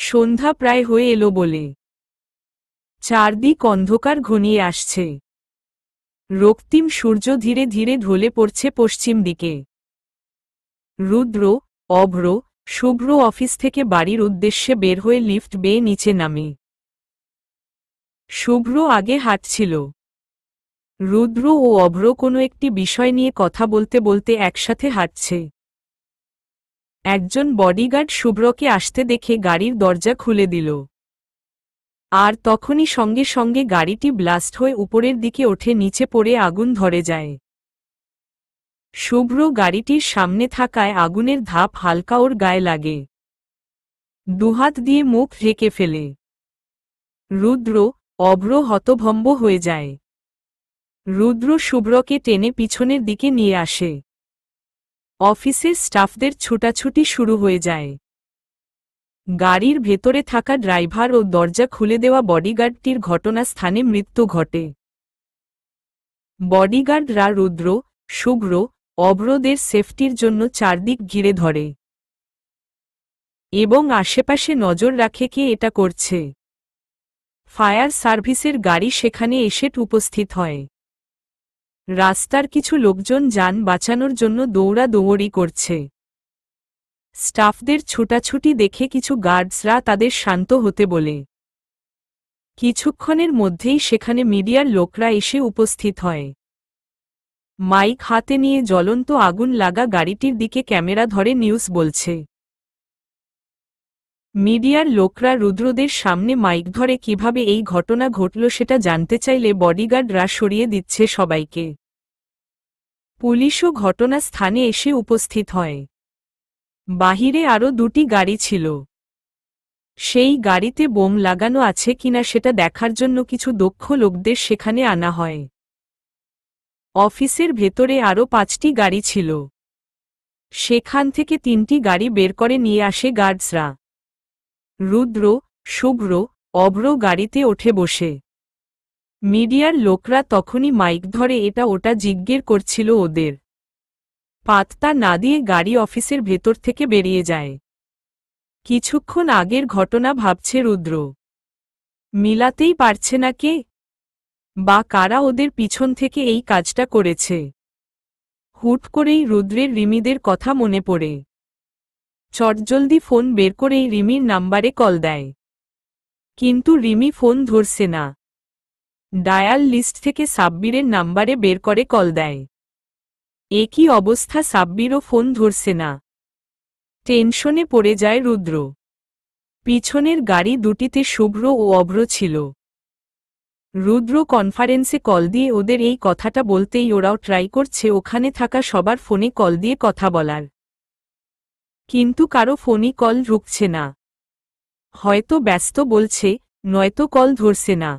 সন্ধ্যা প্রায় হয়ে এলো বলে চারদিক অন্ধকার ঘনিয়ে আসছে। রক্তিম সূর্য ধীরে ধীরে ঢলে পড়ছে পশ্চিম দিকে। রুদ্র, অভ্র, শুভ্র অফিস থেকে বাড়ির উদ্দেশ্যে বের হয়ে লিফট বেয়ে নিচে নামে। শুভ্র আগে হাঁটছিল। রুদ্র ও অভ্র কোনো একটি বিষয় নিয়ে কথা বলতে বলতে একসাথে হাঁটছে। একজন বডিগার্ড শুভ্রকে আসতে দেখে গাড়ির দরজা খুলে দিল। আর তখনই সঙ্গে সঙ্গে গাড়িটি ব্লাস্ট হয়ে উপরের দিকে ওঠে, নিচে পড়ে আগুন ধরে যায়। শুভ্র গাড়িটির সামনে থাকায় আগুনের ধাপ হালকা ওর গায়ে লাগে। দুহাত দিয়ে মুখ ঢেকে ফেলে। রুদ্র, অভ্র হতভম্ব হয়ে যায়। রুদ্র শুভ্রকে টেনে পিছনের দিকে নিয়ে আসে। অফিসের স্টাফদের ছুটাছুটি শুরু হয়ে যায়। গাড়ির ভেতরে থাকা ড্রাইভার ও দরজা খুলে দেওয়া বডিগার্ডটির ঘটনাস্থানে মৃত্যু ঘটে। বডিগার্ডরা রুদ্র, শুভ্র, অভ্রদের সেফটির জন্য চারদিক ঘিরে ধরে এবং আশেপাশে নজর রাখে কে এটা করছে। ফায়ার সার্ভিসের গাড়ি সেখানে এসে উপস্থিত হয়। রাস্তার কিছু লোকজন যান বাঁচানোর জন্য দৌড়াদৌড়ি করছে। স্টাফদের ছুটাছুটি দেখে কিছু গার্ডসরা তাদের শান্ত হতে বলে। কিছুক্ষণের মধ্যেই সেখানে মিডিয়ার লোকরা এসে উপস্থিত হয়। মাইক হাতে নিয়ে জ্বলন্ত আগুন লাগা গাড়িটির দিকে ক্যামেরা ধরে নিউজ বলছে। মিডিয়ার লোকরা রুদ্রদের সামনে মাইক ধরে কিভাবে এই ঘটনা ঘটল সেটা জানতে চাইলে বডিগার্ডরা সরিয়ে দিচ্ছে সবাইকে। পুলিশও ঘটনাস্থানে এসে উপস্থিত হয়। বাহিরে আরও দুটি গাড়ি ছিল। সেই গাড়িতে বোম লাগানো আছে কিনা সেটা দেখার জন্য কিছু দক্ষ লোকদের সেখানে আনা হয়। অফিসের ভেতরে আরও 5টি গাড়ি ছিল। সেখান থেকে 3টি গাড়ি বের করে নিয়ে আসে গার্ডসরা। রুদ্র, শুভ্র, অভ্র গাড়িতে ওঠে বসে। মিডিয়ার লোকরা তখনই মাইক ধরে এটা ওটা জিজ্ঞেস করছিল ওদের। পাত্তা না দিয়ে গাড়ি অফিসের ভেতর থেকে বেরিয়ে যায়। কিছুক্ষণ আগের ঘটনা ভাবছে রুদ্র। মিলাতেই পারছে না কে বা কারা ওদের পিছন থেকে এই কাজটা করেছে। হুট করেই রুদ্রের রিমিদের কথা মনে পড়ে। চটজলদি ফোন বের করেই রিমির নাম্বারে কল দেয়। কিন্তু রিমি ফোন ধরছে না। ডায়াল লিস্ট থেকে সাব্বিরের নাম্বারে বের করে কল দেয়। একই অবস্থা, সাব্বিরও ফোন ধরছে না। টেনশনে পড়ে যায় রুদ্র। পিছনের গাড়ি দুটিতে শুভ্র ও অভ্র ছিল। রুদ্র কনফারেন্সে কল দিয়ে ওদের এই কথাটা বলতেই ওরাও ট্রাই করছে ওখানে থাকা সবার ফোনে কল দিয়ে কথা বলার। কিন্তু কারো ফোনই কল ঢুকছে না। হয়তো ব্যস্ত বলছে, নয়তো কল ধরছে না।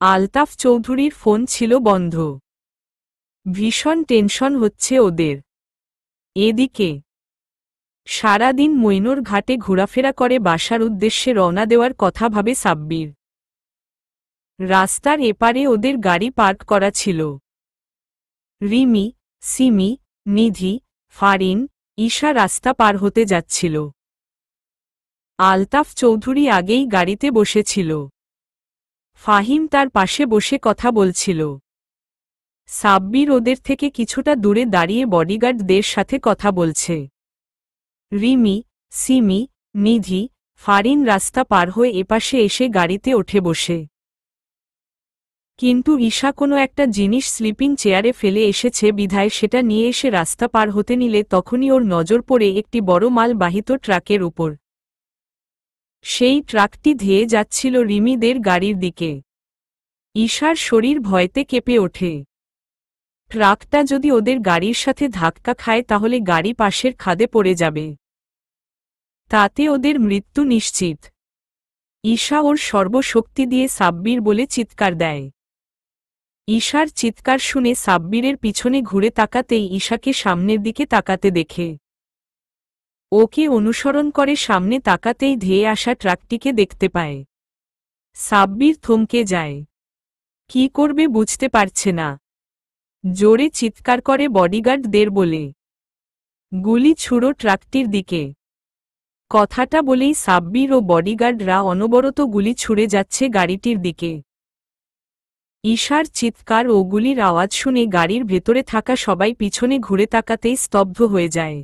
আলতাফ চৌধুরীর ফোন ছিল বন্ধ। ভীষণ টেনশন হচ্ছে ওদের। এদিকে সারাদিন মৈনর ঘাটে ঘোরাফেরা করে বাসার উদ্দেশ্যে রওনা দেওয়ার কথা ভাবে সাব্বির। রাস্তার এপারে ওদের গাড়ি পার্ক করা ছিল। রিমি, সিমি, নিধি, ফারিন, ঈশা রাস্তা পার হতে যাচ্ছিল। আলতাফ চৌধুরী আগেই গাড়িতে বসেছিল। ফাহিম তার পাশে বসে কথা বলছিল। সাব্বির ওদের থেকে কিছুটা দূরে দাঁড়িয়ে বডিগার্ডদের সাথে কথা বলছে। রিমি, সিমি, নিধি, ফারিন রাস্তা পার হয়ে এপাশে এসে গাড়িতে ওঠে বসে। কিন্তু ঈশা কোনো একটা জিনিস স্লিপিং চেয়ারে ফেলে এসেছে বিধায় সেটা নিয়ে এসে রাস্তা পার হতে নিলে তখনই ওর নজর পড়ে একটি বড় মালবাহিত ট্রাকের উপর। সেই ট্রাকটি ধেয়ে যাচ্ছিল রিমিদের গাড়ির দিকে। ঈশার শরীর ভয়তে কেঁপে ওঠে। ট্রাকটা যদি ওদের গাড়ির সাথে ধাক্কা খায় তাহলে গাড়ি পাশের খাদে পড়ে যাবে। তাতে ওদের মৃত্যু নিশ্চিত। ঈশা ওর সর্বশক্তি দিয়ে সাব্বির বলে চিৎকার দেয়। ঈশার চিৎকার শুনে সাব্বিরের পিছনে ঘুরে তাকাতেই ঈশাকে সামনের দিকে তাকাতে দেখে। ওকে অনুসরণ করে সামনে তাকাতেই ধেয়ে আসা ট্রাকটিকে দেখতে পায়। সাব্বির থমকে যায়। কি করবে বুঝতে পারছে না। জোরে চিৎকার করে বডিগার্ডদের বলে, গুলি ছুড়ো ট্রাকটির দিকে। কথাটা বলেই সাব্বির ও বডিগার্ডরা অনবরত গুলি ছুড়ে যাচ্ছে গাড়িটির দিকে। ঈশার চিৎকার ও গুলির আওয়াজ শুনে গাড়ির ভেতরে থাকা সবাই পিছনে ঘুরে তাকাতেই স্তব্ধ হয়ে যায়।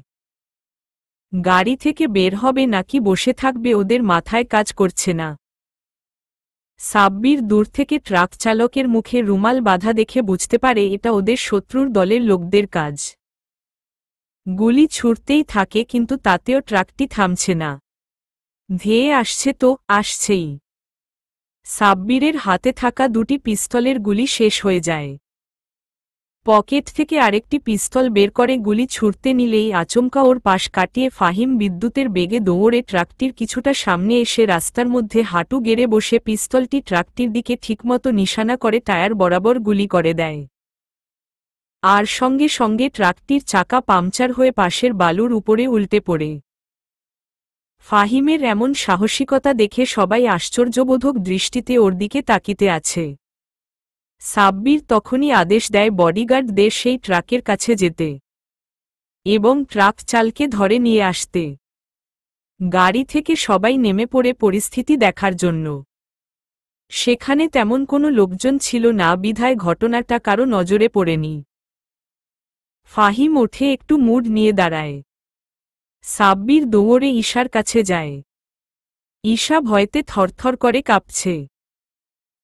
গাড়ি থেকে বের হবে নাকি বসে থাকবে ওদের মাথায় কাজ করছে না। সাব্বির দূর থেকে ট্রাক চালকের মুখে রুমাল বাঁধা দেখে বুঝতে পারে এটা ওদের শত্রুর দলের লোকদের কাজ। গুলি ছুড়তেই থাকে কিন্তু তাতেও ট্রাকটি থামছে না। ধেয়ে আসছে তো আসছেই। সাব্বিরের হাতে থাকা দুটি পিস্তলের গুলি শেষ হয়ে যায়। পকেট থেকে আরেকটি পিস্তল বের করে গুলি ছুড়তে নিলেই আচমকা ওর পাশ কাটিয়ে ফাহিম বিদ্যুতের বেগে দৌড়ে ট্রাকটির কিছুটা সামনে এসে রাস্তার মধ্যে হাঁটু গেড়ে বসে পিস্তলটি ট্রাকটির দিকে ঠিকমতো নিশানা করে টায়ার বরাবর গুলি করে দেয়। আর সঙ্গে সঙ্গে ট্রাকটির চাকা পাংচার হয়ে পাশের বালুর উপরে উল্টে পড়ে। ফাহিমের এমন সাহসিকতা দেখে সবাই আশ্চর্যবোধক দৃষ্টিতে ওর দিকে তাকিতে আছে। সাব্বির তখনই আদেশ দেয় বডিগার্ডদের সেই ট্রাকের কাছে যেতে এবং ট্রাক চালকে ধরে নিয়ে আসতে। গাড়ি থেকে সবাই নেমে পড়ে পরিস্থিতি দেখার জন্য। সেখানে তেমন কোনো লোকজন ছিল না বিধায় ঘটনাটা কারো নজরে পড়েনি। ফাহিম ওঠে একটু মুড নিয়ে দাঁড়ায়। সাব্বির দৌড়ে ঈশার কাছে যায়। ঈশা ভয়তে থরথর করে কাঁপছে।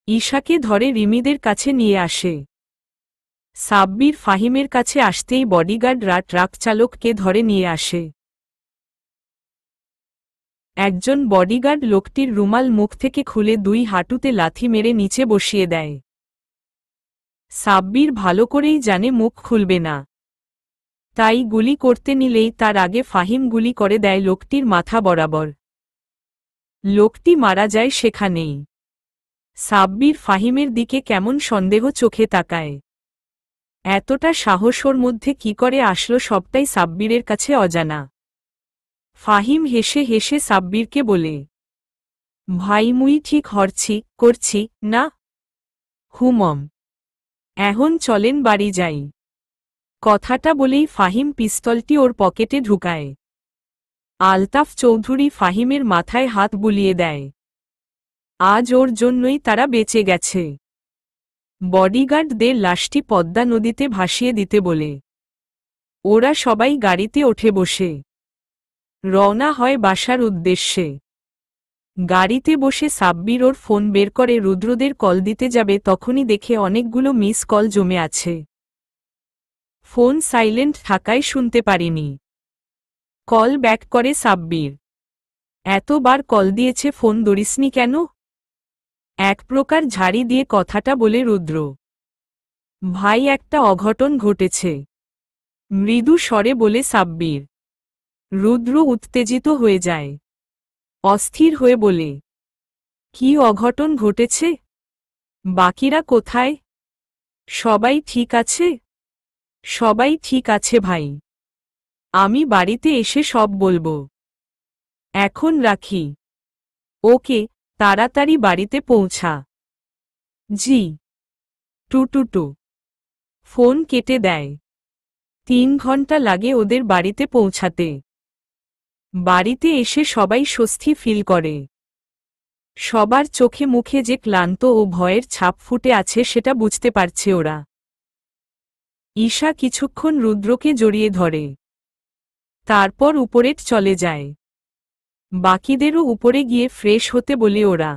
ঈশাকে ধরে রিমিদের কাছে নিয়ে আসে। সাব্বির ফাহিমের কাছে আসতেই বডিগার্ডরা ট্রাক চালককে ধরে নিয়ে আসে। একজন বডিগার্ড লোকটির রুমাল মুখ থেকে খুলে দুই হাঁটুতে লাথি মেরে নিচে বসিয়ে দেয়। সাব্বির ভালো করেই জানে মুখ খুলবে না, তাই গুলি করতে নিলেই তার আগে ফাহিম গুলি করে দেয় লোকটির মাথা বরাবর। লোকটি মারা যায় সেখানেই। সাব্বির ফাহিমের দিকে কেমন সন্দেহ চোখে তাকায়। এতটা সাহস ওর মধ্যে কি করে আসলো সবটাই সাব্বিরের কাছে অজানা। ফাহিম হেসে হেসে সাব্বিরকে বলে, ভাই মুই ঠিক করছি না হুমম, এখন চলেন বাড়ি যাই। কথাটা বলেই ফাহিম পিস্তলটি ওর পকেটে ঢুকায়। আলতাফ চৌধুরী ফাহিমের মাথায় হাত বুলিয়ে দেয়। আজ ওর জন্যই তারা বেঁচে গেছে। বডিগার্ডদের লাশটি পদ্মা নদীতে ভাসিয়ে দিতে বলে ওরা সবাই গাড়িতে ওঠে বসে রওনা হয় বাসার উদ্দেশ্যে। গাড়িতে বসে সাব্বির ওর ফোন বের করে রুদ্রদের কল দিতে যাবে তখনই দেখে অনেকগুলো মিস কল জমে আছে। ফোন সাইলেন্ট থাকায় শুনতে পারিনি। কল ব্যাক করে সাব্বির। এতবার কল দিয়েছে ফোন ধরিসনি কেন? এক প্রকার ঝাড়ি দিয়ে কথাটা বলে রুদ্র। ভাই একটা অঘটন ঘটেছে, মৃদু স্বরে বলে সাব্বির। রুদ্র উত্তেজিত হয়ে যায়। অস্থির হয়ে বলে, কি অঘটন ঘটেছে? বাকিরা কোথায়? সবাই ঠিক আছে? সবাই ঠিক আছে ভাই, আমি বাড়িতে এসে সব বলবো। এখন রাখি। ওকে, তাড়াতাড়ি বাড়িতে পৌঁছা। জি। টুটুটু। ফোন কেটে দেয়। 3 ঘন্টা লাগে ওদের বাড়িতে পৌঁছাতে। বাড়িতে এসে সবাই স্বস্তি ফিল করে। সবার চোখে মুখে যে ক্লান্ত ও ভয়ের ছাপ ফুটে আছে সেটা বুঝতে পারছে ওরা। ঈশা কিছুক্ষণ রুদ্রকে জড়িয়ে ধরে, তারপর উপরে চলে যায়। বাকিদেরও উপরে গিয়ে ফ্রেশ হতে বলে ওরা।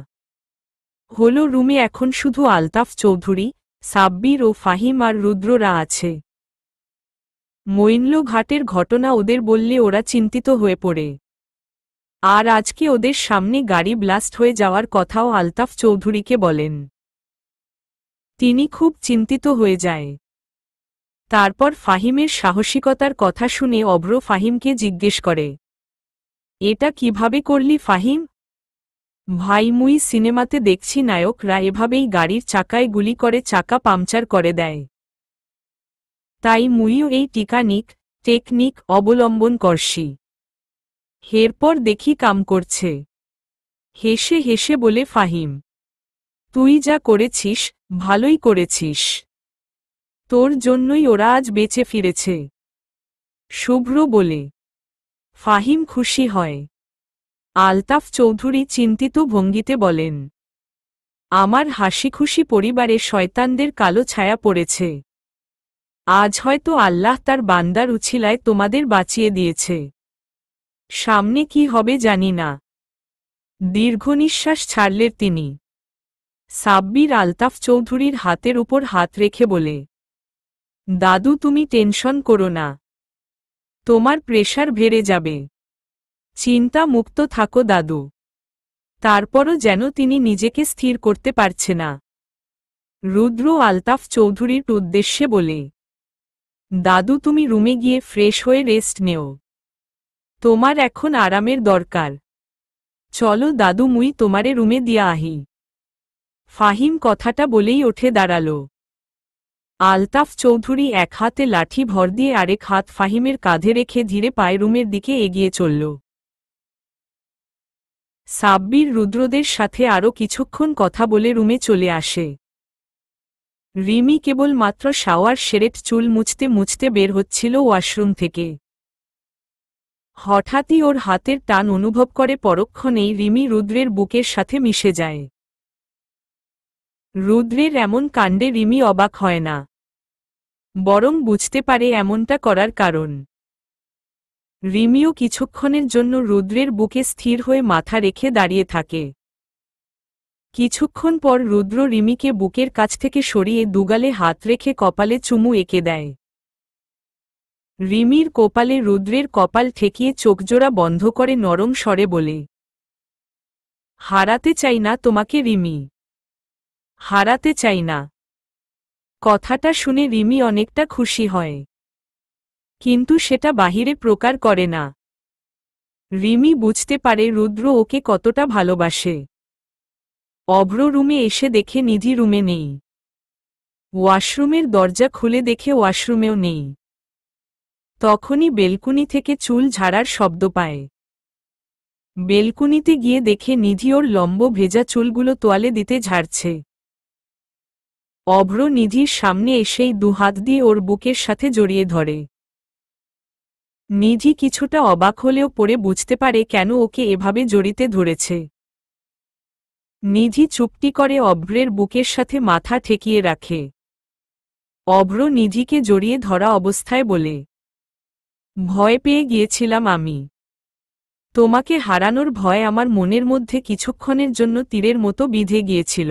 হলো রুমে এখন শুধু আলতাফ চৌধুরী, সাব্বির ও ফাহিম আর রুদ্ররা আছে। মৈনলো ঘাটের ঘটনা ওদের বললে ওরা চিন্তিত হয়ে পড়ে। আর আজকে ওদের সামনে গাড়ি ব্লাস্ট হয়ে যাওয়ার কথাও আলতাফ চৌধুরীকে বলেন। তিনি খুব চিন্তিত হয়ে যায়। তারপর ফাহিমের সাহসিকতার কথা শুনে অভ্র ফাহিমকে জিজ্ঞেস করে, এটা কিভাবে করলি ফাহিম? ভাই মুই সিনেমাতে দেখছি নায়করা এভাবেই গাড়ির চাকায় গুলি করে চাকা পাংচার করে দেয়, তাই মুইও এই টেকনিক অবলম্বন করছি। এরপর দেখি কাম করছে। হেসে হেসে বলে ফাহিম, তুই যা করেছিস ভালোই করেছিস। তোর জন্যই ওরা আজ বেঁচে ফিরেছে। শুভ্র বলে। ফাহিম খুশি হয়। আলতাফ চৌধুরী চিন্তিত ভঙ্গিতে বলেন, আমার হাসিখুশি পরিবারে শয়তানদের কালো ছায়া পড়েছে। আজ হয়তো আল্লাহ তার বান্দার উছিলায় তোমাদের বাঁচিয়ে দিয়েছে। সামনে কি হবে জানি না। দীর্ঘনিশ্বাস ছাড়লেন তিনি। সাব্বির আলতাফ চৌধুরীর হাতের উপর হাত রেখে বলে, দাদু তুমি টেনশন করো না, তোমার প্রেশার বেড়ে যাবে। চিন্তা মুক্ত থাকো দাদু। তারপরও যেন তিনি নিজেকে স্থির করতে পারছে না। রুদ্র আলতাফ চৌধুরীর উদ্দেশ্যে বলে, দাদু তুমি রুমে গিয়ে ফ্রেশ হয়ে রেস্ট নেও। তোমার এখন আরামের দরকার। চলো দাদু মুই তোমারে রুমে দিয়া আহি। ফাহিম কথাটা বলেই উঠে দাঁড়াল। আলতাফ চৌধুরী এক হাতে লাঠি ভর দিয়ে আরেক হাত ফাহিমের কাঁধে রেখে ধীরে পায়ে রুমের দিকে এগিয়ে চলল। সাব্বির রুদ্রদের সাথে আরও কিছুক্ষণ কথা বলে রুমে চলে আসে। রিমি কেবল মাত্র শাওয়ার সেরে চুল মুছতে মুছতে বের হচ্ছিল ওয়াশরুম থেকে। হঠাৎই ওর হাতের টান অনুভব করে পরক্ষণেই রিমি রুদ্রের বুকের সাথে মিশে যায়। রুদ্রের এমন কাণ্ডে রিমি অবাক হয় না, বরং বুঝতে পারে এমনটা করার কারণ। রিমিও কিছুক্ষণের জন্য রুদ্রের বুকে স্থির হয়ে মাথা রেখে দাঁড়িয়ে থাকে। কিছুক্ষণ পর রুদ্র রিমিকে বুকের কাছ থেকে সরিয়ে দুগালে হাত রেখে কপালে চুমু এঁকে দেয়। রিমির কপালে রুদ্রের কপাল ঠেকিয়ে চোখজোড়া বন্ধ করে নরম স্বরে বলে, হারাতে চাই না তোমাকে রিমি, হারাতে চাই না। কথাটা শুনে রিমি অনেকটা খুশি হয়, কিন্তু সেটা বাহিরে প্রকার করে না। রিমি বুঝতে পারে রুদ্র ওকে কতটা ভালোবাসে। অভ্র রুমে এসে দেখে নিধি রুমে নেই। ওয়াশরুমের দরজা খুলে দেখে ওয়াশরুমেও নেই। তখনই বেলকুনি থেকে চুল ঝাড়ার শব্দ পায়। বেলকুনিতে গিয়ে দেখে নিধি ওর লম্ব ভেজা চুলগুলো তোয়ালে দিতে ঝাড়ছে। অভ্র নিধির সামনে এসেই দুহাত দিয়ে ওর বুকের সাথে জড়িয়ে ধরে। নিধি কিছুটা অবাক হলেও পরে বুঝতে পারে কেন ওকে এভাবে জড়িতে ধরেছে। নিধি চুপটি করে অভ্রের বুকের সাথে মাথা ঠেকিয়ে রাখে। অভ্র নিধিকে জড়িয়ে ধরা অবস্থায় বলে, ভয় পেয়ে গিয়েছিলাম আমি। তোমাকে হারানোর ভয় আমার মনের মধ্যে কিছুক্ষণের জন্য তীরের মতো বিঁধে গিয়েছিল।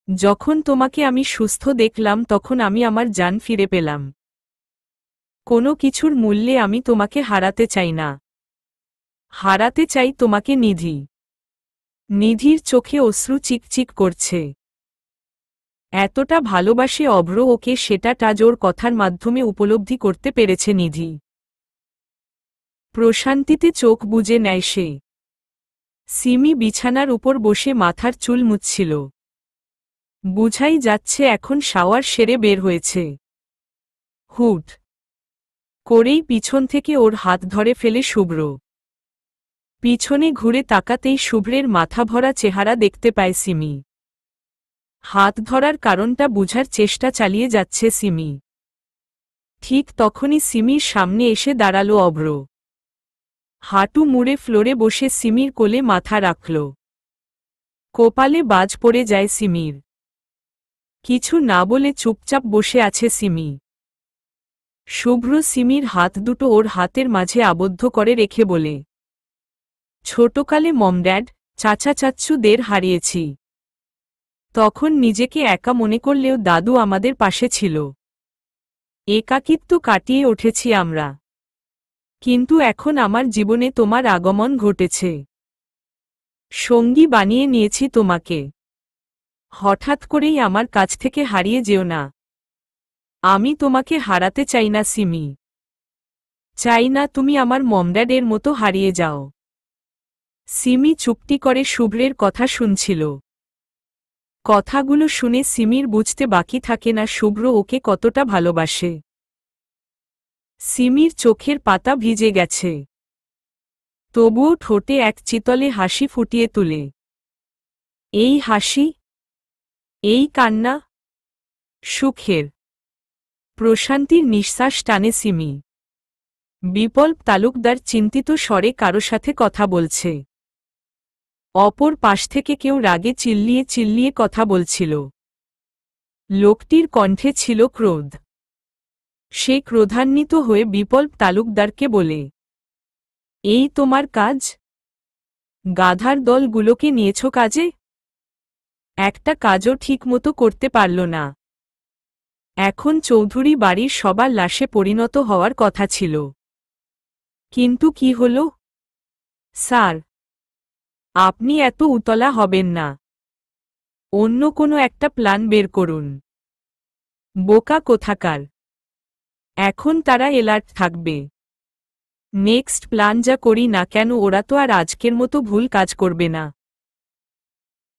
যখন তোমাকে আমি সুস্থ দেখলাম তখন আমি আমার জান ফিরে পেলাম। কোনো কিছুর মূল্যে আমি তোমাকে হারাতে চাই না। হারাতে চাই তোমাকে নিধি। নিধির চোখে অশ্রু চিকচিক করছে। এতটা ভালোবাসে অভ্র ওকে, সেটা টাজোর কথার মাধ্যমে উপলব্ধি করতে পেরেছে নিধি। প্রশান্তিতে চোখ বুজে নেয় সে। সিমি বিছানার উপর বসে মাথার চুল মুছছিল। বুঝাই যাচ্ছে এখন শাওয়ার সেরে বের হয়েছে। হুট করেই পিছন থেকে ওর হাত ধরে ফেলে শুভ্র। পিছনে ঘুরে তাকাতেই শুভ্রের মাথা ভরা চেহারা দেখতে পায় সিমি। হাত ধরার কারণটা বুঝার চেষ্টা চালিয়ে যাচ্ছে সিমি। ঠিক তখনই সিমির সামনে এসে দাঁড়ালো অভ্র। হাঁটু মুড়ে ফ্লোরে বসে সিমির কোলে মাথা রাখল। কপালে বাজ পড়ে যায় সিমির। কিছু না বলে চুপচাপ বসে আছে সিমি। শুভ্র সিমির হাত দুটো ওর হাতের মাঝে আবদ্ধ করে রেখে বলে, ছোটকালে মমড্যাড, চাচা চাচ্চুদের হারিয়েছি। তখন নিজেকে একা মনে করলেও দাদু আমাদের পাশে ছিল। একাকিত্ব কাটিয়ে উঠেছি আমরা। কিন্তু এখন আমার জীবনে তোমার আগমন ঘটেছে। সঙ্গী বানিয়ে নিয়েছি তোমাকে। হঠাৎ করেই আমার কাছ থেকে হারিয়ে যেও না। আমি তোমাকে হারাতে চাই না সিমি। চাই না তুমি আমার মমড্যাডের মতো হারিয়ে যাও। সিমি চুপটি করে শুভ্রের কথা শুনছিল। কথাগুলো শুনে সিমির বুঝতে বাকি থাকে না শুভ্র ওকে কতটা ভালোবাসে। সিমির চোখের পাতা ভিজে গেছে, তবুও ঠোঁটে এক চিতলে হাসি ফুটিয়ে তুলে। এই হাসি, এই কান্না, সুখের, প্রশান্তির নিঃশ্বাস টানে সিমি। বিপ্লব তালুকদার চিন্তিত স্বরে কারো সাথে কথা বলছে। অপর পাশ থেকে কেউ রাগে চিল্লিয়ে চিল্লিয়ে কথা বলছিল। লোকটির কণ্ঠে ছিল ক্রোধ। সে ক্রোধান্বিত হয়ে বিপ্লব তালুকদারকে বলে, এই তোমার কাজ? গাধার দলগুলোকে নিয়েছ কাজে? একটা কাজও ঠিকমতো করতে পারল না। এখন চৌধুরী বাড়ির সবার লাশে পরিণত হওয়ার কথা ছিল। কিন্তু কি হল? স্যার, আপনি এত উতলা হবেন না। অন্য কোনো একটা প্ল্যান বের করুন। বোকা কোথাকার! এখন তারা এলার্ট থাকবে। নেক্সট প্ল্যান যা করি না কেন ওরা তো আর আজকের মতো ভুল কাজ করবে না।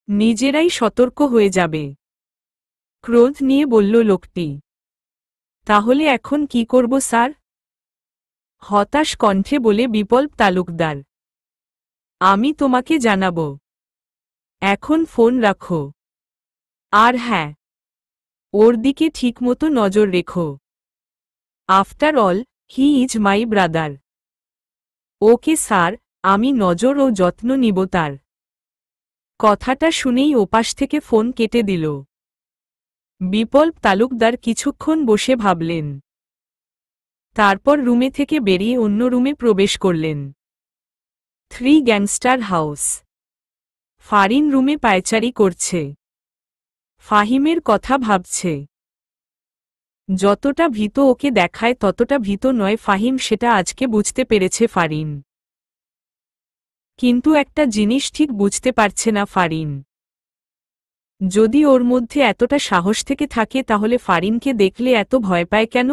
নিজেরাই সতর্ক হয়ে যাবে। ক্রোধ নিয়ে বলল লোকটি। তাহলে এখন কি করব স্যার? হতাশ কণ্ঠে বলে বিপ্লব তালুকদার। আমি তোমাকে জানাব। এখন ফোন রাখো। আর হ্যাঁ, ওর দিকে ঠিকমতো নজর রেখো। After all, he is my brother. Okay sir, আমি নজর ও যত্ন নিব তার। কথাটা শুনেই ওপাশ থেকে ফোন কেটে দিল। বিপ্লব তালুকদার কিছুক্ষণ বসে ভাবলেন। তারপর রুমে থেকে বেরিয়ে অন্য রুমে প্রবেশ করলেন। 3 গ্যাংস্টার হাউস। ফারিন রুমে পায়চারি করছে। ফাহিমের কথা ভাবছে। যতটা ভীত ওকে দেখায় ততটা ভীত নয় ফাহিম, সেটা আজকে বুঝতে পেরেছে ফারিন। কিন্তু একটা জিনিস ঠিক বুঝতে পারছে না ফারিন। যদি ওর মধ্যে এতটা সাহস থেকে থাকে তাহলে ফারিনকে দেখলে এত ভয় পায় কেন?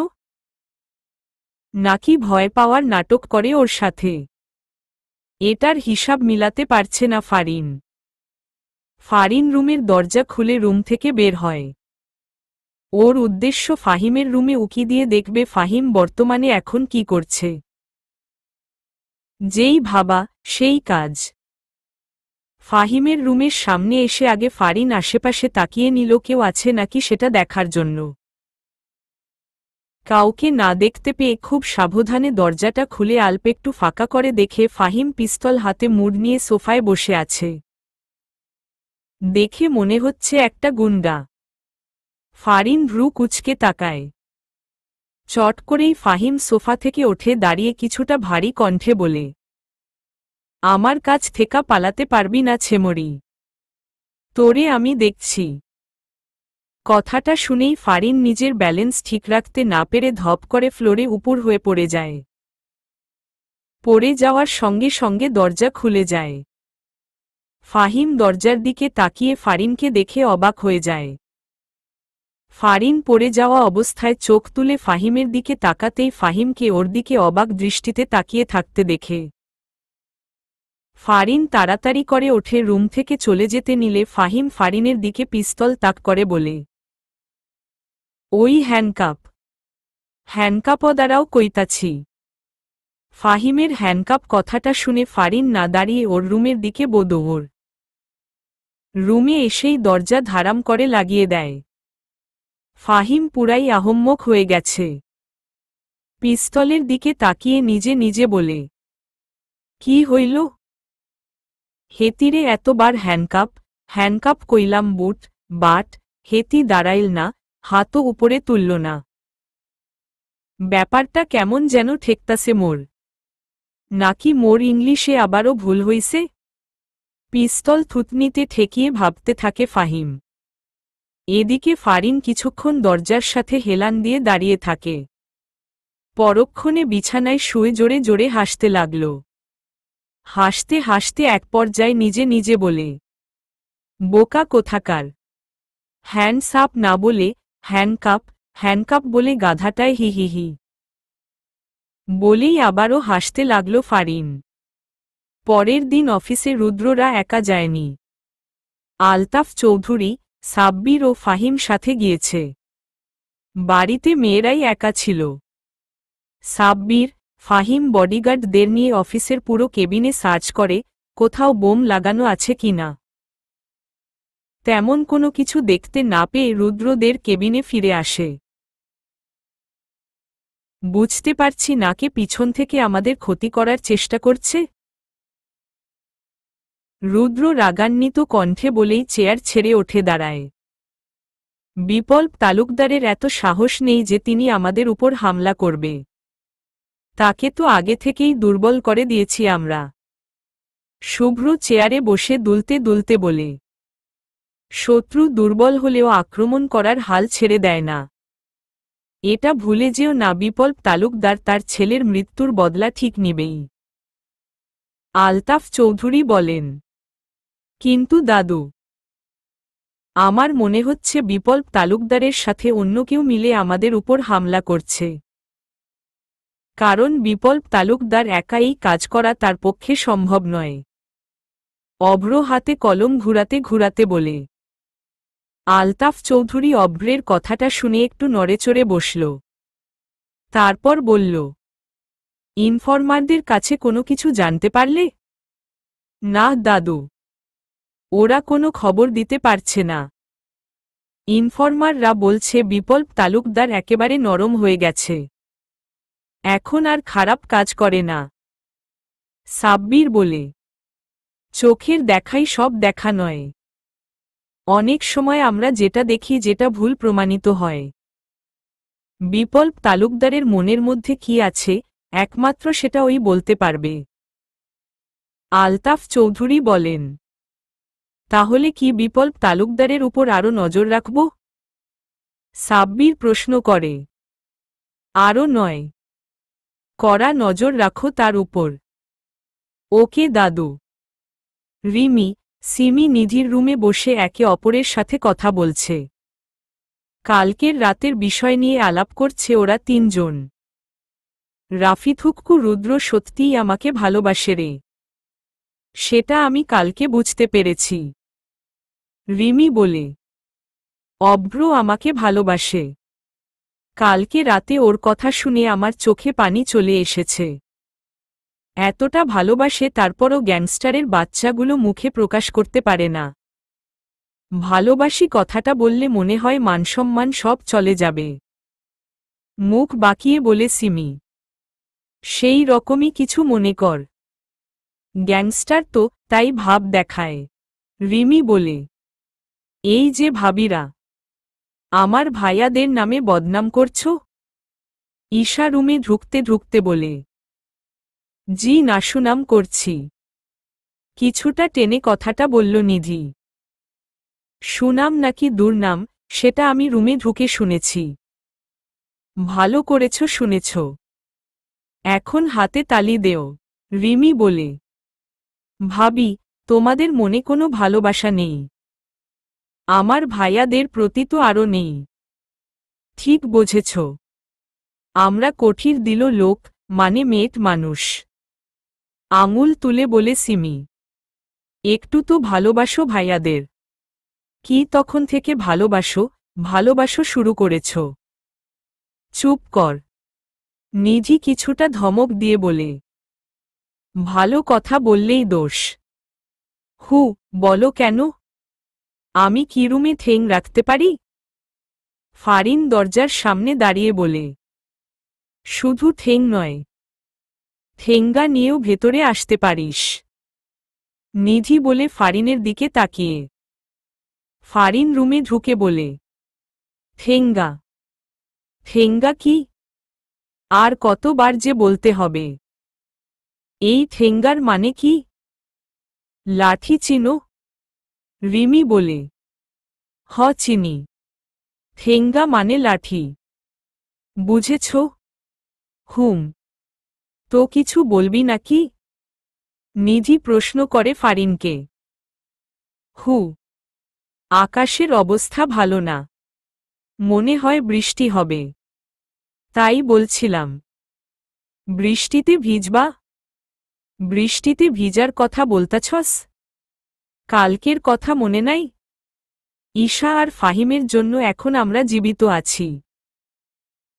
নাকি ভয় পাওয়ার নাটক করে ওর সাথে? এটার হিসাব মিলাতে পারছে না ফারিন। ফারিন রুমের দরজা খুলে রুম থেকে বের হয়। ওর উদ্দেশ্য ফাহিমের রুমে উকি দিয়ে দেখবে ফাহিম বর্তমানে এখন কি করছে। যেই ভাবা সেই কাজ। ফাহিমের রুমের সামনে এসে আগে ফারিন আশেপাশে তাকিয়ে নিল কেউ আছে নাকি সেটা দেখার জন্য। কাউকে না দেখতে পেয়ে খুব সাবধানে দরজাটা খুলে অল্প একটু ফাঁকা করে দেখে ফাহিম পিস্তল হাতে মুড় নিয়ে সোফায় বসে আছে। দেখে মনে হচ্ছে একটা গুন্ডা। ফারিন ভ্রু কুঁচকে তাকায়। চট করেই ফাহিম সোফা থেকে ওঠে দাঁড়িয়ে কিছুটা ভারী কণ্ঠে বলে, আমার কাছ থেকে পালাতে পারবি না ছেমরি। তোরে আমি দেখছি। কথাটা শুনেই ফারিন নিজের ব্যালেন্স ঠিক রাখতে না পেরে ধপ করে ফ্লোরে উপর হয়ে পড়ে যায়। পড়ে যাওয়ার সঙ্গে সঙ্গে দরজা খুলে যায়। ফাহিম দরজার দিকে তাকিয়ে ফারিনকে দেখে অবাক হয়ে যায়। ফারিন পড়ে যাওয়া অবস্থায় চোখ তুলে ফাহিমের দিকে তাকাতেই ফাহিমকে ওর দিকে অবাক দৃষ্টিতে তাকিয়ে থাকতে দেখে। ফারিন তাড়াতাড়ি করে ওঠে রুম থেকে চলে যেতে নিলে ফাহিম ফারিনের দিকে পিস্তল তাক করে বলে, ওই হ্যান্ডকাপ। হ্যান্ডকাপ দ্বারাও কইতাছি। ফাহিমের হ্যান্ডকাপ কথাটা শুনে ফারিন না দাঁড়িয়ে ওর রুমের দিকে দৌড়। রুমে এসেই দরজা ধারাম করে লাগিয়ে দেয়। ফাহিম পুরাই আহম্মক হয়ে গেছে। পিস্তলের দিকে তাকিয়ে নিজে নিজে বলে, কি হইল? হেতিরে এতবার হ্যান্ডকাপ কইলাম বুট বাট। হেতি দাঁড়াইল না, হাতও উপরে তুলল না। ব্যাপারটা কেমন যেন ঠেকতাছে মোর। নাকি মোর ইংলিশে আবারও ভুল হইছে? পিস্তল থুতনিতে ঠেকিয়ে ভাবতে থাকে ফাহিম। এদিকে ফারিন কিছুক্ষণ দরজার সাথে হেলান দিয়ে দাঁড়িয়ে থাকে। পরক্ষণে বিছানায় শুয়ে জোরে জোরে হাসতে লাগল। হাসতে হাসতে এক পর্যায়ে নিজে নিজে বলে, বোকা কোথাকার! হ্যান্ডস আপ না বলে হ্যান্ডকাপ বলে গাধাটায় হি হি হি বলেই আবারও হাসতে লাগল ফারিন। পরের দিন অফিসে রুদ্ররা একা যায়নি। আলতাফ চৌধুরী, সাব্বির ও ফাহিম সাথে গিয়েছে। বাড়িতে মেয়েরাই একা ছিল। সাব্বির, ফাহিম বডিগার্ডদের নিয়ে অফিসের পুরো কেবিনে সার্চ করে কোথাও বোম লাগানো আছে কিনা। তেমন কোনো কিছু দেখতে না পেয়ে রুদ্রদের কেবিনে ফিরে আসে। বুঝতে পারছি না কে পিছন থেকে আমাদের ক্ষতি করার চেষ্টা করছে। রুদ্র রাগান্বিত কণ্ঠে বলেই চেয়ার ছেড়ে উঠে দাঁড়ায়। বিপ্লব তালুকদারের এত সাহস নেই যে তিনি আমাদের উপর হামলা করবে। তাকে তো আগে থেকেই দুর্বল করে দিয়েছি আমরা। শুভ্র চেয়ারে বসে দুলতে দুলতে বলে, শত্রু দুর্বল হলেও আক্রমণ করার হাল ছেড়ে দেয় না। এটা ভুলে যেও না বিপ্লব তালুকদার তার ছেলের মৃত্যুর বদলা ঠিক নিবেই। আলতাফ চৌধুরী বলেন, কিন্তু দাদু, আমার মনে হচ্ছে বিপ্লব তালুকদারের সাথে অন্য কেউ মিলে আমাদের উপর হামলা করছে। কারণ বিপ্লব তালুকদার একা এই কাজ করা তার পক্ষে সম্ভব নয়। অভ্র হাতে কলম ঘুরাতে ঘুরাতে বলে। আলতাফ চৌধুরী অভ্রের কথাটা শুনে একটু নড়েচড়ে বসল। তারপর বলল, ইনফরমারদের কাছে কোনো কিছু জানতে পারলে? না দাদু, ওরা কোনো খবর দিতে পারছে না। ইনফরমাররা বলছে বিপ্লব তালুকদার একেবারে নরম হয়ে গেছে, এখন আর খারাপ কাজ করে না। সাব্বির বলে, চোখের দেখাই সব দেখা নয়। অনেক সময় আমরা যেটা দেখি যেটা ভুল প্রমাণিত হয়। বিপ্লব তালুকদারের মনের মধ্যে কি আছে একমাত্র সেটা ওই বলতে পারবে। আলতাফ চৌধুরী বলেন, তাহলে কি বিপ্লব তালুকদারের উপর আরও নজর রাখব? সাব্বির প্রশ্ন করে। আরও নয়, কড়া নজর রাখো তার উপর। ওকে দাদু। রিমি, সিমি নিধির রুমে বসে একে অপরের সাথে কথা বলছে। কালকের রাতের বিষয় নিয়ে আলাপ করছে ওরা তিনজন। রাফিথুক্কু রুদ্র সত্যিই আমাকে ভালোবাসে রে, সেটা আমি কালকে বুঝতে পেরেছি। রিমি বলে, অভ্র আমাকে ভালোবাসে। কালকে রাতে ওর কথা শুনে আমার চোখে পানি চলে এসেছে। এতটা ভালোবাসে তারপরও গ্যাংস্টারের বাচ্চাগুলো মুখে প্রকাশ করতে পারে না। ভালোবাসি কথাটা বললে মনে হয় মানসম্মান সব চলে যাবে। মুখ বাঁকিয়ে বলে সিমি, সেই রকমই কিছু মনে কর। গ্যাংস্টার তো তাই ভাব দেখায়। রিমি বলে, এই যে ভাবিরা, আমার ভাইয়াদের নামে বদনাম করছ? ঈশা রুমে ঢুকতে ঢুকতে বলে, জি না, সুনাম করছি। কিছুটা টেনে কথাটা বলল নিধি। সুনাম নাকি দুর্নাম সেটা আমি রুমে ঢুকে শুনেছি। ভালো করেছ শুনেছ, এখন হাতে তালি দেও। রিমি বলে, ভাবি, তোমাদের মনে কোনো ভালোবাসা নেই? আমার ভাইয়াদের প্রতি তো আরও নেই। ঠিক বুঝেছ, আমরা কঠির দিল লোক, মানে মেট মানুষ। আঙুল তুলে বলে সিমি, একটু তো ভালোবাসো ভাইয়াদের। কি তখন থেকে ভালোবাসো শুরু করেছ? চুপ কর। নিধি কিছুটা ধমক দিয়ে বলে, ভালো কথা বললেই দোষ। বলো কেন? আমি কি রুমে ঠেং রাখতে পারি? ফারিন দরজার সামনে দাঁড়িয়ে বলে, শুধু ঠেং নয়, ঠেঙ্গা নিয়েও ভেতরে আসতে পারিস। নিধি বলে ফারিনের দিকে তাকিয়ে। ফারিন রুমে ঢুকে বলে, ঠেঙ্গা? ঠেঙ্গা কি? আর কতবার যে বলতে হবে? এই ঠেঙ্গার মানে কি? লাঠি চিনো? রিমি বলে, হ চিনি। ঠেঙ্গা মানে লাঠি। বুঝেছ? তো কিছু বলবি নাকি? নিধি প্রশ্ন করে ফারিনকে। আকাশের অবস্থা ভালো না, মনে হয় বৃষ্টি হবে। তাই বলছিলাম, বৃষ্টিতে ভিজবা? বৃষ্টিতে ভিজার কথা বলতাছস? কালকের কথা মনে নাই? ঈশা আর ফাহিমের জন্য এখন আমরা জীবিত আছি,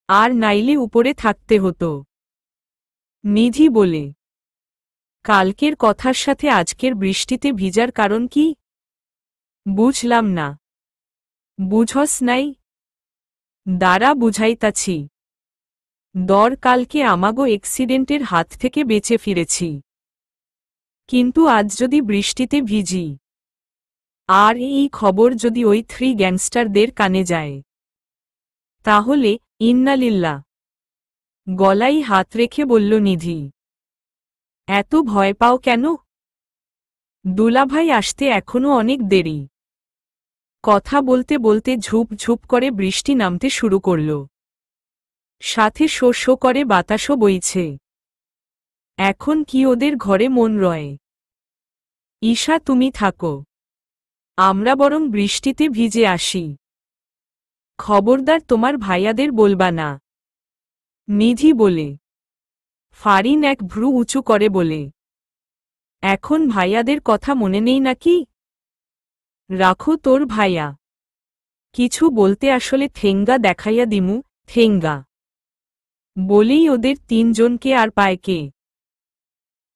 আর নাইলে উপরে থাকতে হতো। নিধি বলে, কালকের কথার সাথে আজকের বৃষ্টিতে ভিজার কারণ কি? বুঝলাম না। বুঝস নাই? দাঁড়া বুঝাইতাছি। কালকে আমাগো অ্যাক্সিডেন্টের হাত থেকে বেঁচে ফিরেছি, কিন্তু আজ যদি বৃষ্টিতে ভিজি, আর এই খবর যদি ওই 3 গ্যাংস্টারদের কানে যায়, তাহলে ইন্নালিল্লাহ। গলায় হাত রেখে বলল নিধি। এত ভয় পাও কেন? দুলাভাই আসতে এখনো অনেক দেরি। কথা বলতে বলতে ঝুপ ঝুপ করে বৃষ্টি নামতে শুরু করল। সাথে শো শো করে বাতাসও বইছে। এখন কি ওদের ঘরে মন রয়? ঈশা, তুমি থাকো, আমরা বরং বৃষ্টিতে ভিজে আসি। খবরদার তোমার ভাইয়াদের বলবা না, নিধি বলে। ফারিন এক ভ্রু উঁচু করে বলে, এখন ভাইয়াদের কথা মনে নেই নাকি? রাখো তোর ভাইয়া। কিছু বলতে আসলে ঠেঙ্গা দেখাইয়া দিমু, ঠেঙ্গা। বলেই ওদের 3 জনকে আর পায় কে।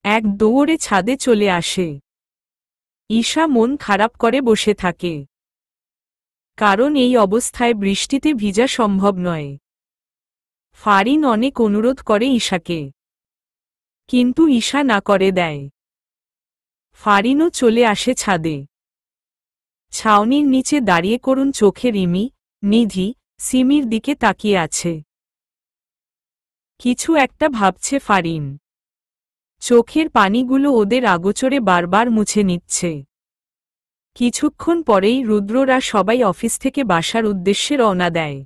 এক দৌড়ে ছাদে চলে আসে। ঈশা মন খারাপ করে বসে থাকে, কারণ এই অবস্থায় বৃষ্টিতে ভিজা সম্ভব নয়। ফারিন অনেক অনুরোধ করে ঈশাকে, কিন্তু ঈশা না করে দেয়। ফারিনও চলে আসে ছাদে। ছাউনির নিচে দাঁড়িয়ে করুণ চোখে রিমি, নিধি, সিমির দিকে তাকিয়ে আছে। কিছু একটা ভাবছে ফারিন। চোখের পানিগুলো ওদের আগোচরে বারবার মুছে নিচ্ছে। কিছুক্ষণ পরেই রুদ্ররা সবাই অফিস থেকে বাসার উদ্দেশ্যে রওনা দেয়।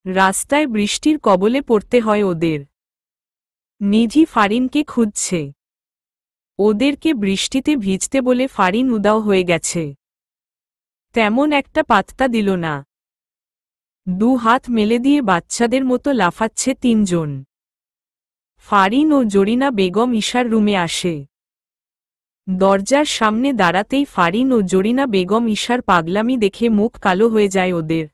রাস্তায় বৃষ্টির কবলে পড়তে হয় ওদের। নিধি ফারিনকে খুঁজছে। ওদেরকে বৃষ্টিতে ভিজতে বলে ফারিন উদাও হয়ে গেছে। তেমন একটা পাত্তা দিল না। 2 হাত মেলে দিয়ে বাচ্চাদের মতো লাফাচ্ছে 3 জন। ফারিন ও জরিনা বেগম ঈশার রুমে আসে। দরজার সামনে দাঁড়াতেই ফারিন ও জরিনা বেগম ঈশার পাগলামি দেখে মুখ কালো হয়ে যায় ওদের।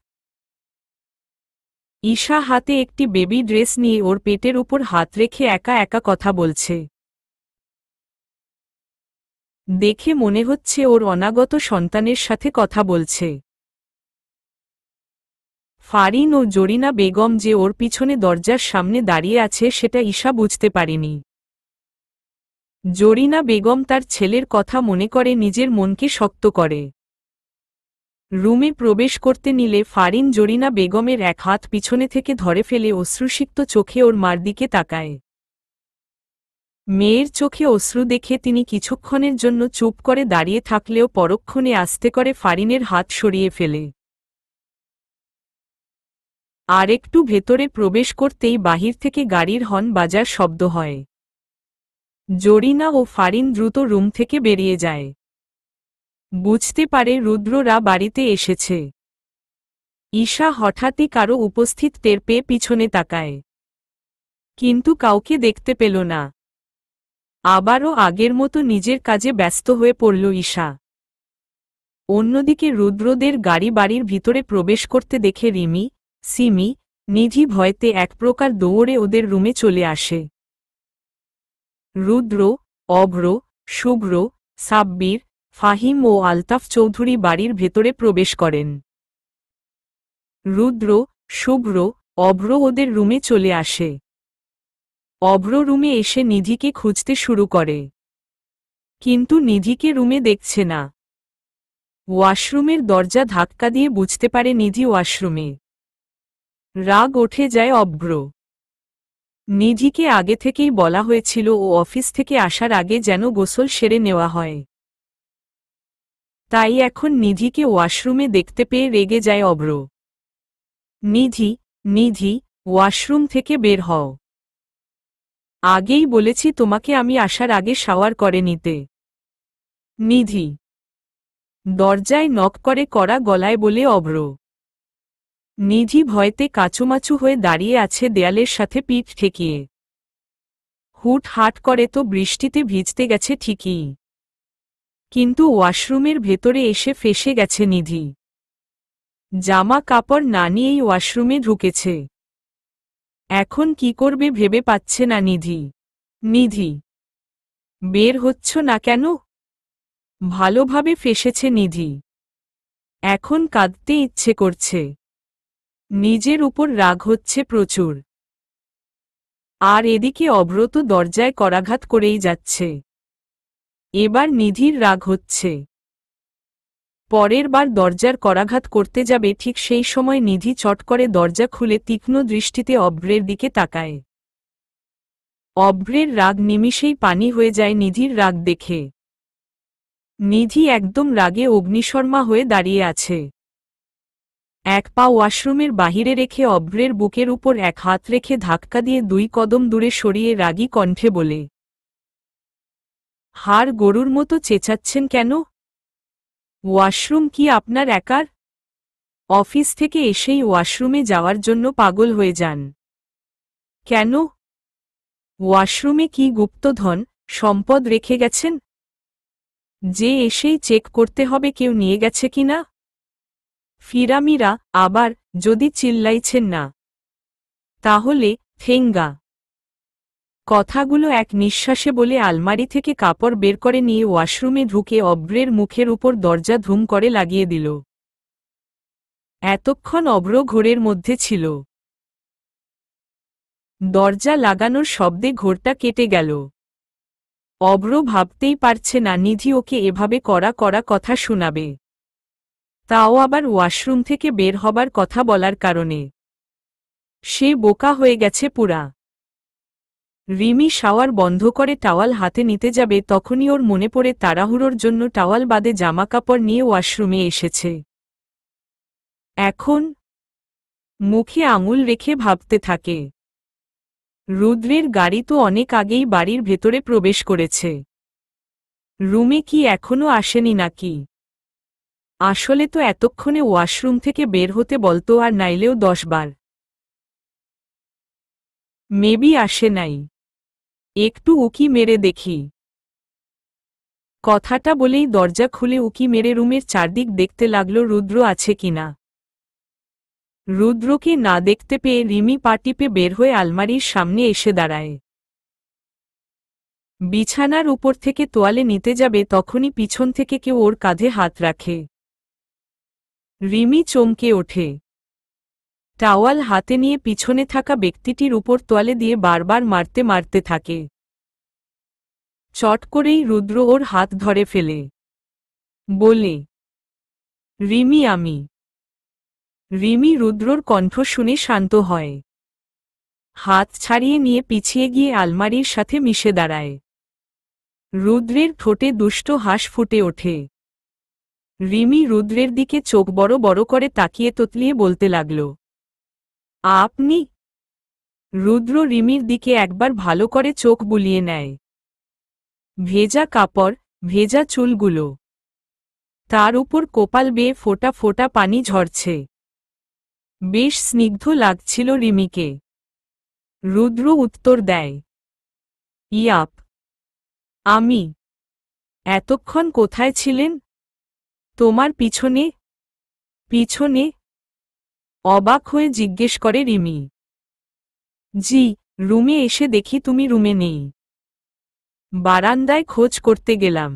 ঈশা হাতে একটি বেবি ড্রেস নিয়ে ওর পেটের উপর হাত রেখে একা একা কথা বলছে। দেখে মনে হচ্ছে ওর অনাগত সন্তানের সাথে কথা বলছে। ফারিন ও জরিনা বেগম যে ওর পিছনে দরজার সামনে দাঁড়িয়ে আছে সেটা ঈশা বুঝতে পারেনি। জরিনা বেগম তার ছেলের কথা মনে করে নিজের মনকে শক্ত করে। রুমে প্রবেশ করতে নিলে ফারিন জরিনা বেগমের এক হাত পিছনে থেকে ধরে ফেলে অশ্রুসিক্ত চোখে ওর মার দিকে তাকায়। মেয়ের চোখে অশ্রু দেখে তিনি কিছুক্ষণের জন্য চুপ করে দাঁড়িয়ে থাকলেও পরক্ষণে আস্তে করে ফারিনের হাত সরিয়ে ফেলে। আর একটু ভেতরে প্রবেশ করতেই বাহির থেকে গাড়ির হর্ন বাজার শব্দ হয়। জরিনা ও ফারিন দ্রুত রুম থেকে বেরিয়ে যায়। বুঝতে পারে রুদ্ররা বাড়িতে এসেছে। ঈশা হঠাৎই কারো উপস্থিত টের পেয়ে পিছনে তাকায়, কিন্তু কাউকে দেখতে পেল না। আবারও আগের মতো নিজের কাজে ব্যস্ত হয়ে পড়ল ঈশা। অন্যদিকে রুদ্রদের গাড়ি বাড়ির ভিতরে প্রবেশ করতে দেখে রিমি, সিমি, নিধি ভয়তে এক প্রকার দৌড়ে ওদের রুমে চলে আসে। রুদ্র, অভ্র, শুভ্র, সাব্বির, ফাহিম ও আলতাফ চৌধুরী বাড়ির ভেতরে প্রবেশ করেন। রুদ্র, শুভ্র, অভ্র ওদের রুমে চলে আসে। অভ্র রুমে এসে নিধিকে খুঁজতে শুরু করে, কিন্তু নিধিকে রুমে দেখছে না। ওয়াশরুমের দরজা ধাক্কা দিয়ে বুঝতে পারে নিধি ওয়াশরুমে। রাগ উঠে যায় অভ্র। নিধিকে আগে থেকেই বলা হয়েছিল ও অফিস থেকে আসার আগে যেন গোসল সেরে নেওয়া হয়। তাই এখন নিধিকে ওয়াশরুমে দেখতে পেয়ে রেগে যায় অভ্র। নিধি, নিধি, ওয়াশরুম থেকে বের হও। আগেই বলেছি তোমাকে আমি আসার আগে শাওয়ার করে নিতে। নিধি দরজায় নক করে কড়া গলায় বলে অভ্র। নিধি ভয়তে কাচুমাচু হয়ে দাঁড়িয়ে আছে দেয়ালের সাথে পিঠ ঠেকিয়ে। হুট হাট করে তো বৃষ্টিতে ভিজতে গেছে ঠিকই, কিন্তু ওয়াশরুমের ভেতরে এসে ফেঁসে গেছে নিধি। জামা কাপড় না নিয়েই ওয়াশরুমে ঢুকেছে। এখন কি করবে ভেবে পাচ্ছে না নিধি। নিধি বের হচ্ছ না কেন? ভালোভাবে ফেঁসেছে নিধি। এখন কাঁদতে ইচ্ছে করছে। নিজের উপর রাগ হচ্ছে প্রচুর। আর এদিকে অভ্র তো দরজায় করাঘাত করেই যাচ্ছে। এবার নিধির রাগ হচ্ছে। পরের বার দরজার করাঘাত করতে যাবে ঠিক সেই সময় নিধি চট করে দরজা খুলে তীক্ষ্ণ দৃষ্টিতে অভ্রের দিকে তাকায়। অভ্রের রাগ নিমিষেই পানি হয়ে যায় নিধির রাগ দেখে। নিধি একদম রাগে অগ্নিশর্মা হয়ে দাঁড়িয়ে আছে। এক পা ওয়াশরুমের বাহিরে রেখে অভ্রের বুকের উপর এক হাত রেখে ধাক্কা দিয়ে 2 কদম দূরে সরিয়ে রাগী কণ্ঠে বলে, হাড় গরুর মতো চেঁচাচ্ছেন কেন? ওয়াশরুম কি আপনার একার? অফিস থেকে এসেই ওয়াশরুমে যাওয়ার জন্য পাগল হয়ে যান কেন? ওয়াশরুমে কি গুপ্তধন সম্পদ রেখে গেছেন যে এসেই চেক করতে হবে কেউ নিয়ে গেছে কিনা? ফিরামিরা আবার যদি চিল্লাইছেন না তাহলে থেঙ্গা। কথাগুলো এক নিঃশ্বাসে বলে আলমারি থেকে কাপড় বের করে নিয়ে ওয়াশরুমে ঢুকে অভ্রের মুখের উপর দরজা ধুম করে লাগিয়ে দিল। এতক্ষণ অভ্র ঘোরের মধ্যে ছিল। দরজা লাগানোর শব্দে ঘোরটা কেটে গেল। অভ্র ভাবতেই পারছে না নিধি ওকে এভাবে কড়া কড়া কথা শোনাবে, তাও আবার ওয়াশরুম থেকে বের হবার কথা বলার কারণে। সে বোকা হয়ে গেছে পুরা। রিমি শাওয়ার বন্ধ করে টাওয়াল হাতে নিতে যাবে তখনই ওর মনে পড়ে তাড়াহুড়োর জন্য টাওয়াল বাদে জামাকাপড় নিয়ে ওয়াশরুমে এসেছে। এখন মুখে আঙুল রেখে ভাবতে থাকে, রুদ্রের গাড়ি তো অনেক আগেই বাড়ির ভেতরে প্রবেশ করেছে। রুমে কি এখনো আসেনি নাকি? আসলে তো এতক্ষণে ওয়াশরুম থেকে বের হতে বলতো, আর নাইলেও 10 বার। মেবি আসে নাই, একটু উকি মেরে দেখি। কথাটা বলেই দরজা খুলে উকি মেরে রুমের চারদিক দেখতে লাগল রুদ্র আছে কিনা। রুদ্রকে না দেখতে পেয়ে রিমি পা টিপে বের হয়ে আলমারির সামনে এসে দাঁড়ায়। বিছানার উপর থেকে তোয়ালে নিতে যাবে তখনই পিছন থেকে কেউ ওর কাঁধে হাত রাখে। রিমি চমকে ওঠে। টাওয়াল হাতে নিয়ে পিছনে থাকা ব্যক্তিটির উপর তোয়ালে দিয়ে বারবার মারতে মারতে থাকে। চট করেই রুদ্র ওর হাত ধরে ফেলে বলে, রিমি আমি। রিমি রুদ্রর কণ্ঠ শুনে শান্ত হয়। হাত ছাড়িয়ে নিয়ে পিছিয়ে গিয়ে আলমারির সাথে মিশে দাঁড়ায়। রুদ্রের ঠোঁটে দুষ্ট হাসি ফুটে ওঠে। রিমি রুদ্রের দিকে চোখ বড় বড় করে তাকিয়ে তোতলিয়ে বলতে লাগল, আপনি? রুদ্র রিমির দিকে একবার ভালো করে চোখ বুলিয়ে নেয়। ভেজা কাপড়, ভেজা চুলগুলো, তার উপর কপাল বেয়ে ফোঁটা ফোঁটা পানি ঝরছে। বেশ স্নিগ্ধ লাগছিল রিমিকে। রুদ্র উত্তর দেয়, ইয়াপ। আমি? এতক্ষণ কোথায় ছিলেন? তোমার পিছনে। পিছনে? অবাক হয়ে জিজ্ঞেস করে রিমি। জি, রুমে এসে দেখি তুমি রুমে নেই। বারান্দায় খোঁজ করতে গেলাম,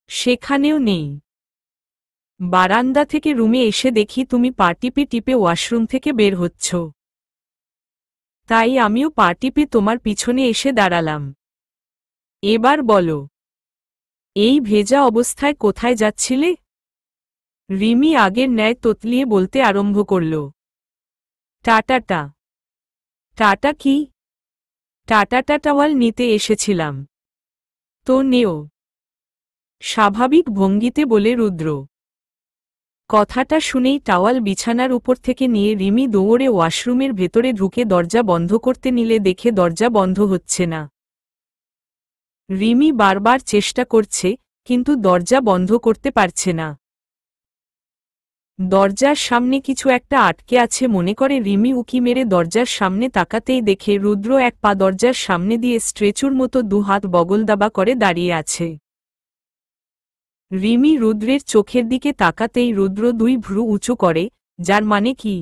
সেখানেও নেই। বারান্দা থেকে রুমে এসে দেখি তুমি পা টিপে টিপে ওয়াশরুম থেকে বের হচ্ছ। তাই আমিও পা টিপে তোমার পিছনে এসে দাঁড়ালাম। এবার বলো, এই ভেজা অবস্থায় কোথায় যাচ্ছিলে? রিমি আগের ন্যায় তোতলিয়ে বলতে আরম্ভ করল, টাটাটা। টাটা কি? টাটাটা টাওয়াল নিতে এসেছিলাম। তো নেও, স্বাভাবিক ভঙ্গিতে বলে রুদ্র। কথাটা শুনেই টাওয়াল বিছানার উপর থেকে নিয়ে রিমি দৌড়ে ওয়াশরুমের ভেতরে ঢুকে দরজা বন্ধ করতে নিলে দেখে দরজা বন্ধ হচ্ছে না। রিমি বারবার চেষ্টা করছে, কিন্তু দরজা বন্ধ করতে পারছে না। দরজার সামনে কিছু একটা আটকে আছে মনে করে রিমি উকি মেরে দরজার সামনে তাকাতেই দেখে রুদ্র এক পা দরজার সামনে দিয়ে স্ট্রেচুর মতো 2 হাত বগলদাবা করে দাঁড়িয়ে আছে। রিমি রুদ্রের চোখের দিকে তাকাতেই রুদ্র 2 ভ্রু উঁচু করে, যার মানে কি?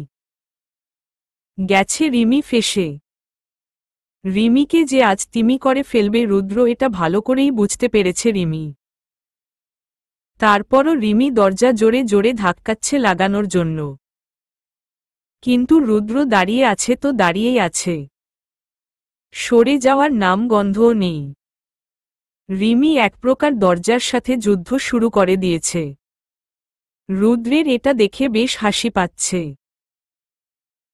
গেছে রিমি ফেঁসে। রিমিকে যে আজ তিমি করে ফেলবে রুদ্র এটা ভালো করেই বুঝতে পেরেছে রিমি। তারপরও রিমি দরজা জোরে জোরে ধাক্কাচ্ছে লাগানোর জন্য। কিন্তু রুদ্র দাঁড়িয়ে আছে তো দাঁড়িয়েই আছে। সরে যাওয়ার নাম গন্ধও নেই। রিমি এক প্রকার দরজার সাথে যুদ্ধ শুরু করে দিয়েছে। রুদ্রের এটা দেখে বেশ হাসি পাচ্ছে।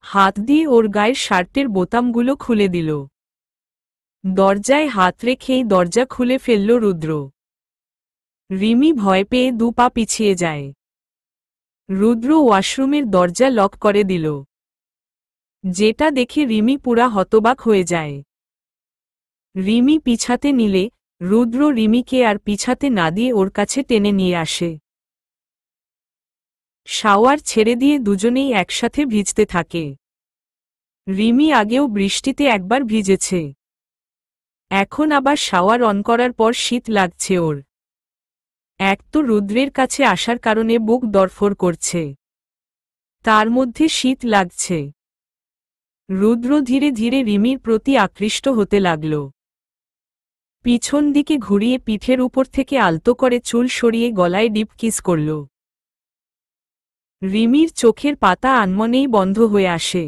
হাত দিয়ে ওর গায়ের শার্টের বোতামগুলো খুলে দিল। দরজায় হাত রেখেই দরজা খুলে ফেলল রুদ্র। রিমি ভয় পেয়ে 2 পা পিছিয়ে যায়। রুদ্র ওয়াশরুমের দরজা লক করে দিল। যেটা দেখে রিমি পুরা হতবাক হয়ে যায়। রিমি পিছাতে নিলে রুদ্র রিমিকে আর পিছাতে না দিয়ে ওর কাছে টেনে নিয়ে আসে। শাওয়ার ছেড়ে দিয়ে দুজনেই একসাথে ভিজতে থাকে। রিমি আগেও বৃষ্টিতে একবার ভিজেছে। এখন আবার শাওয়ার অন করার পর শীত লাগছে ওর। এক তো রুদ্রের কাছে আসার কারণে বুক দরফর করছে, তার মধ্যে শীত লাগছে। রুদ্র ধীরে ধীরে রিমির প্রতি আকৃষ্ট হতে লাগল। পিছন দিকে ঘুরিয়ে পিঠের উপর থেকে আলতো করে চুল সরিয়ে গলায় ডিপ কিস করল। রিমির চোখের পাতা আনমনেই বন্ধ হয়ে আসে।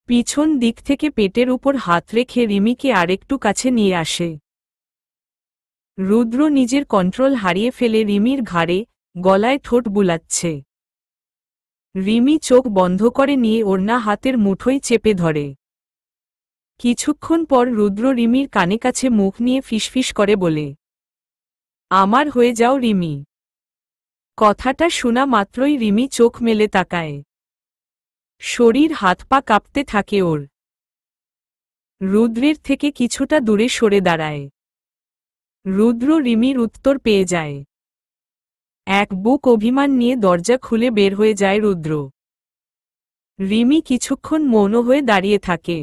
পিছন দিক থেকে পেটের উপর হাত রেখে রিমিকে আরেকটু কাছে নিয়ে আসে। রুদ্র নিজের কন্ট্রোল হারিয়ে ফেলে রিমির ঘাড়ে, গলায় ঠোঁট বুলাচ্ছে। রিমি চোখ বন্ধ করে নিয়ে ওড়না হাতের মুঠোয় চেপে ধরে। কিছুক্ষণ পর রুদ্র রিমির কানে কাছে মুখ নিয়ে ফিসফিস করে বলে, আমার হয়ে যাও রিমি। কথাটা শোনা মাত্রই রিমি চোখ মেলে তাকায়। শরীর হাত পা কাঁপতে থাকে ওর। রুদ্রের থেকে কিছুটা দূরে সরে দাঁড়ায়। রুদ্র রিমির উত্তর পেয়ে যায়। এক বুক অভিমান নিয়ে দরজা খুলে বের হয়ে যায় রুদ্র। রিমি কিছুক্ষণ মৌন হয়ে দাঁড়িয়ে থাকে।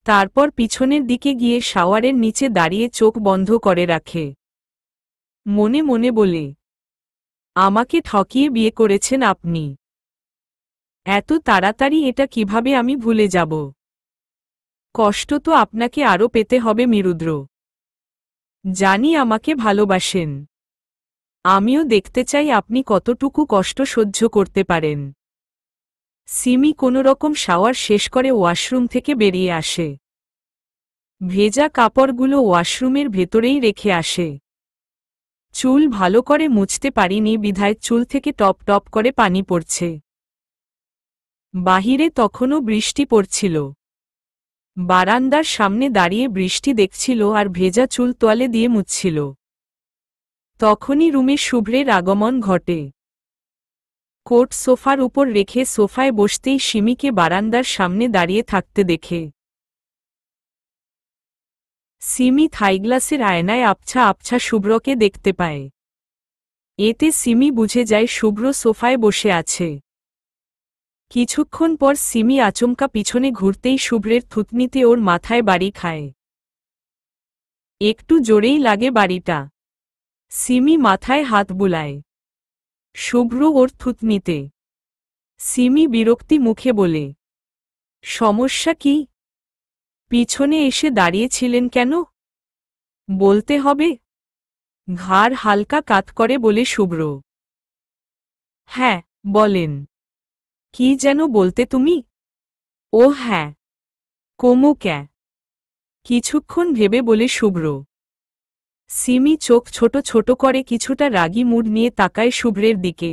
তারপর পিছনের দিকে গিয়ে শাওয়ারের নিচে দাঁড়িয়ে চোখ বন্ধ করে রাখে। মনে মনে বলে, আমাকে ঠকিয়ে বিয়ে করেছেন আপনি। এত তাড়াতাড়ি এটা কিভাবে আমি ভুলে যাব? কষ্ট তো আপনাকে আরও পেতে হবে রুদ্র। জানি আমাকে ভালোবাসেন। আমিও দেখতে চাই আপনি কতটুকু কষ্ট সহ্য করতে পারেন। সিমি কোনোরকম শাওয়ার শেষ করে ওয়াশরুম থেকে বেরিয়ে আসে। ভেজা কাপড়গুলো ওয়াশরুমের ভেতরেই রেখে আসে। চুল ভালো করে মুছতে পারিনি বিধায় চুল থেকে টপ টপ করে পানি পড়ছে। বাহিরে তখনও বৃষ্টি পড়ছিল। বারান্দার সামনে দাঁড়িয়ে বৃষ্টি দেখছিল আর ভেজা চুল তোয়ালে দিয়ে মুছছিল। তখনই রুমে শুভ্রের আগমন ঘটে। কোট সোফার উপর রেখে সোফায় বসতেই সিমিকে বারান্দার সামনে দাঁড়িয়ে থাকতে দেখে। সিমি থাইগ্লাসের আয়নায় আবছা আবছা শুভ্রকে দেখতে পায়। এতে সিমি বুঝে যায় শুভ্র সোফায় বসে আছে। কিছুক্ষণ পর সিমি আচমকা পিছনে ঘুরতেই শুভ্রের থুতনিতে ওর মাথায় বাড়ি খায়। একটু জোরেই লাগে বাড়িটা। সিমি মাথায় হাত বুলায়। শুভ্র ওর থুতনিতে। সিমি বিরক্তি মুখে বলে, সমস্যা কি? পিছনে এসে দাঁড়িয়েছিলেন কেন? বলতে হবে। ঘাড় হালকা কাত করে বলে শুভ্র। হ্যাঁ, বলেন। কি যেন বলতে তুমি? ও হ্যাঁ, কোমো ক্যা? কিছুক্ষণ ভেবে বলে শুভ্র। সিমি চোখ ছোট ছোট করে কিছুটা রাগী মুড নিয়ে তাকায় শুভ্রের দিকে।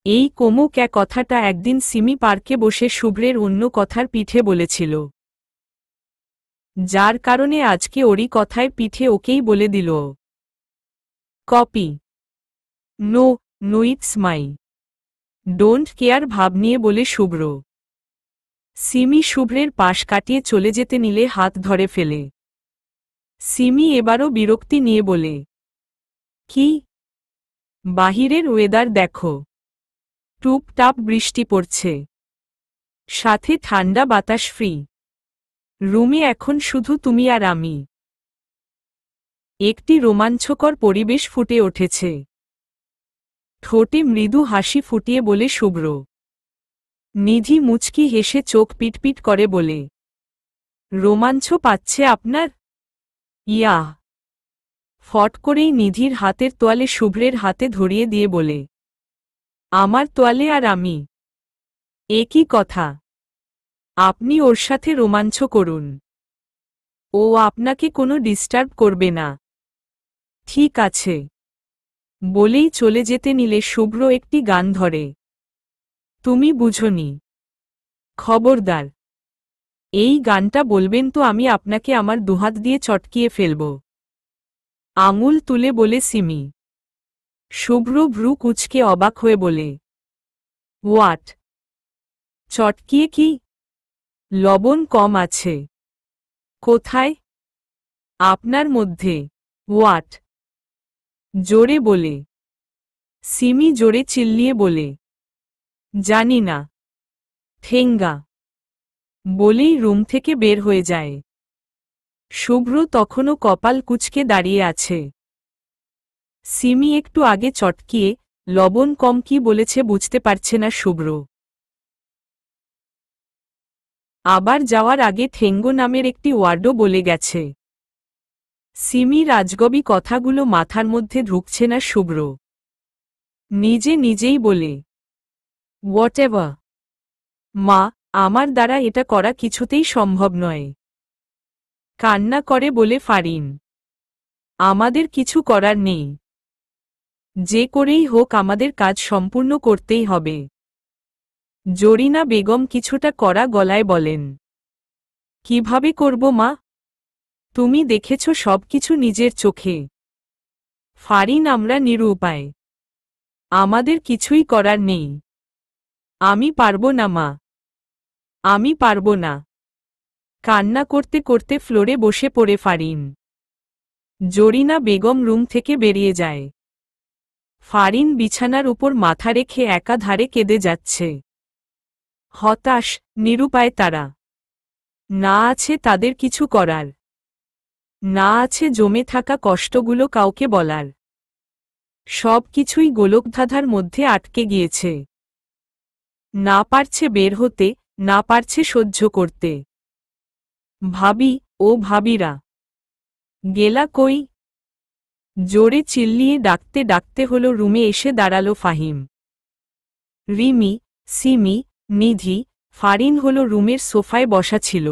এই কোমো ক্যা কথাটা একদিন সিমি পার্কে বসে শুভ্রের অন্য কথার পিঠে বলেছিল, যার কারণে আজকে ওরই কথায় পিঠে ওকেই বলে দিল। Copy. No, no it's my. Don't care ভাব নিয়ে বলে শুভ্র। সিমি শুভ্রের পাশ কাটিয়ে চলে যেতে নিলে হাত ধরে ফেলে। সিমি এবারও বিরক্তি নিয়ে বলে, কি? বাহিরের ওয়েদার দেখো। টুপটাপ বৃষ্টি পড়ছে, সাথে ঠান্ডা বাতাস ফ্রি। রুমে এখন শুধু তুমি আর আমি। একটি রোমাঞ্চকর পরিবেশ ফুটে উঠেছে। ঠোঁটে মৃদু হাসি ফুটিয়ে বলে শুভ্র। নিধি মুচকি হেসে চোখ পিটপিট করে বলে, রোমাঞ্চ পাচ্ছে আপনার? ইয়া। ফট করেই নিধির হাতের তোয়ালে শুভ্রের হাতে ধরিয়ে দিয়ে বলে, আমার তোয়ালে আর আমি একই কথা। আপনি ওর সাথে রোমাঞ্চ করুন। ও আপনাকে কোনো ডিস্টার্ব করবে না। ঠিক আছে। বলেই চলে যেতে নিলে শুভ্র একটি গান ধরে। তুমি বুঝোনি। খবরদার। এই গানটা বলবেন তো আমি আপনাকে আমার দুহাত দিয়ে চটকিয়ে ফেলব। আঙুল তুলে বলে সিমি। শুভ্র ভ্রু কুঁচকে অবাক হয়ে বলে, হোয়াট? চটকিয়ে কি? লবণ কম আছে। কোথায়? আপনার মধ্যে। হোয়াট? জোরে বলে। সিমি জোরে চিল্লিয়ে বলে, জানি না। ঠেঙ্গা। বলেই রুম থেকে বের হয়ে যায়। শুভ্র তখনও কপাল কুঁচকে দাঁড়িয়ে আছে। সিমি একটু আগে চটকিয়ে লবণ কম কি বলেছে বুঝতে পারছে না শুভ্র। আবার যাওয়ার আগে ঠেঙ্গো নামের একটি ওয়ার্ডও বলে গেছে। সিমির আজগবি কথাগুলো মাথার মধ্যে ঢুকছে না শুভ্র। নিজে নিজেই বলে, হোয়াটএভার। মা, আমার দ্বারা এটা করা কিছুতেই সম্ভব নয়। কান্না করে বলে ফারিন, আমাদের কিছু করার নেই। যে করেই হোক আমাদের কাজ সম্পূর্ণ করতেই হবে। জরিনা বেগম কিছুটা কড়া গলায় বলেন, কিভাবে করব মা? তুমি দেখেছ সবকিছু নিজের চোখে। ফারিন, আমরা নিরুপায়। আমাদের কিছুই করার নেই। আমি পারব না মা। আমি পারব না। কান্না করতে করতে ফ্লোরে বসে পড়ে ফারিন। জরিনা বেগম রুম থেকে বেরিয়ে যায়। ফারিন বিছানার উপর মাথা রেখে একাধারে কেঁদে যাচ্ছে। হতাশ, নিরুপায় তারা। না আছে তাদের কিছু করার। না আছে জমে থাকা কষ্টগুলো কাউকে বলার। সব কিছুই গোলকধাঁধার মধ্যে আটকে গিয়েছে। না পারছে বের হতে, না পারছে সহ্য করতে। ভাবি, ও ভাবিরা গেলা কই? জোরে চিল্লিয়ে ডাকতে ডাকতে হলো রুমে এসে দাঁড়ালো ফাহিম। রিমি, সিমি, নিধি, ফারিন হলো রুমের সোফায় বসা ছিল।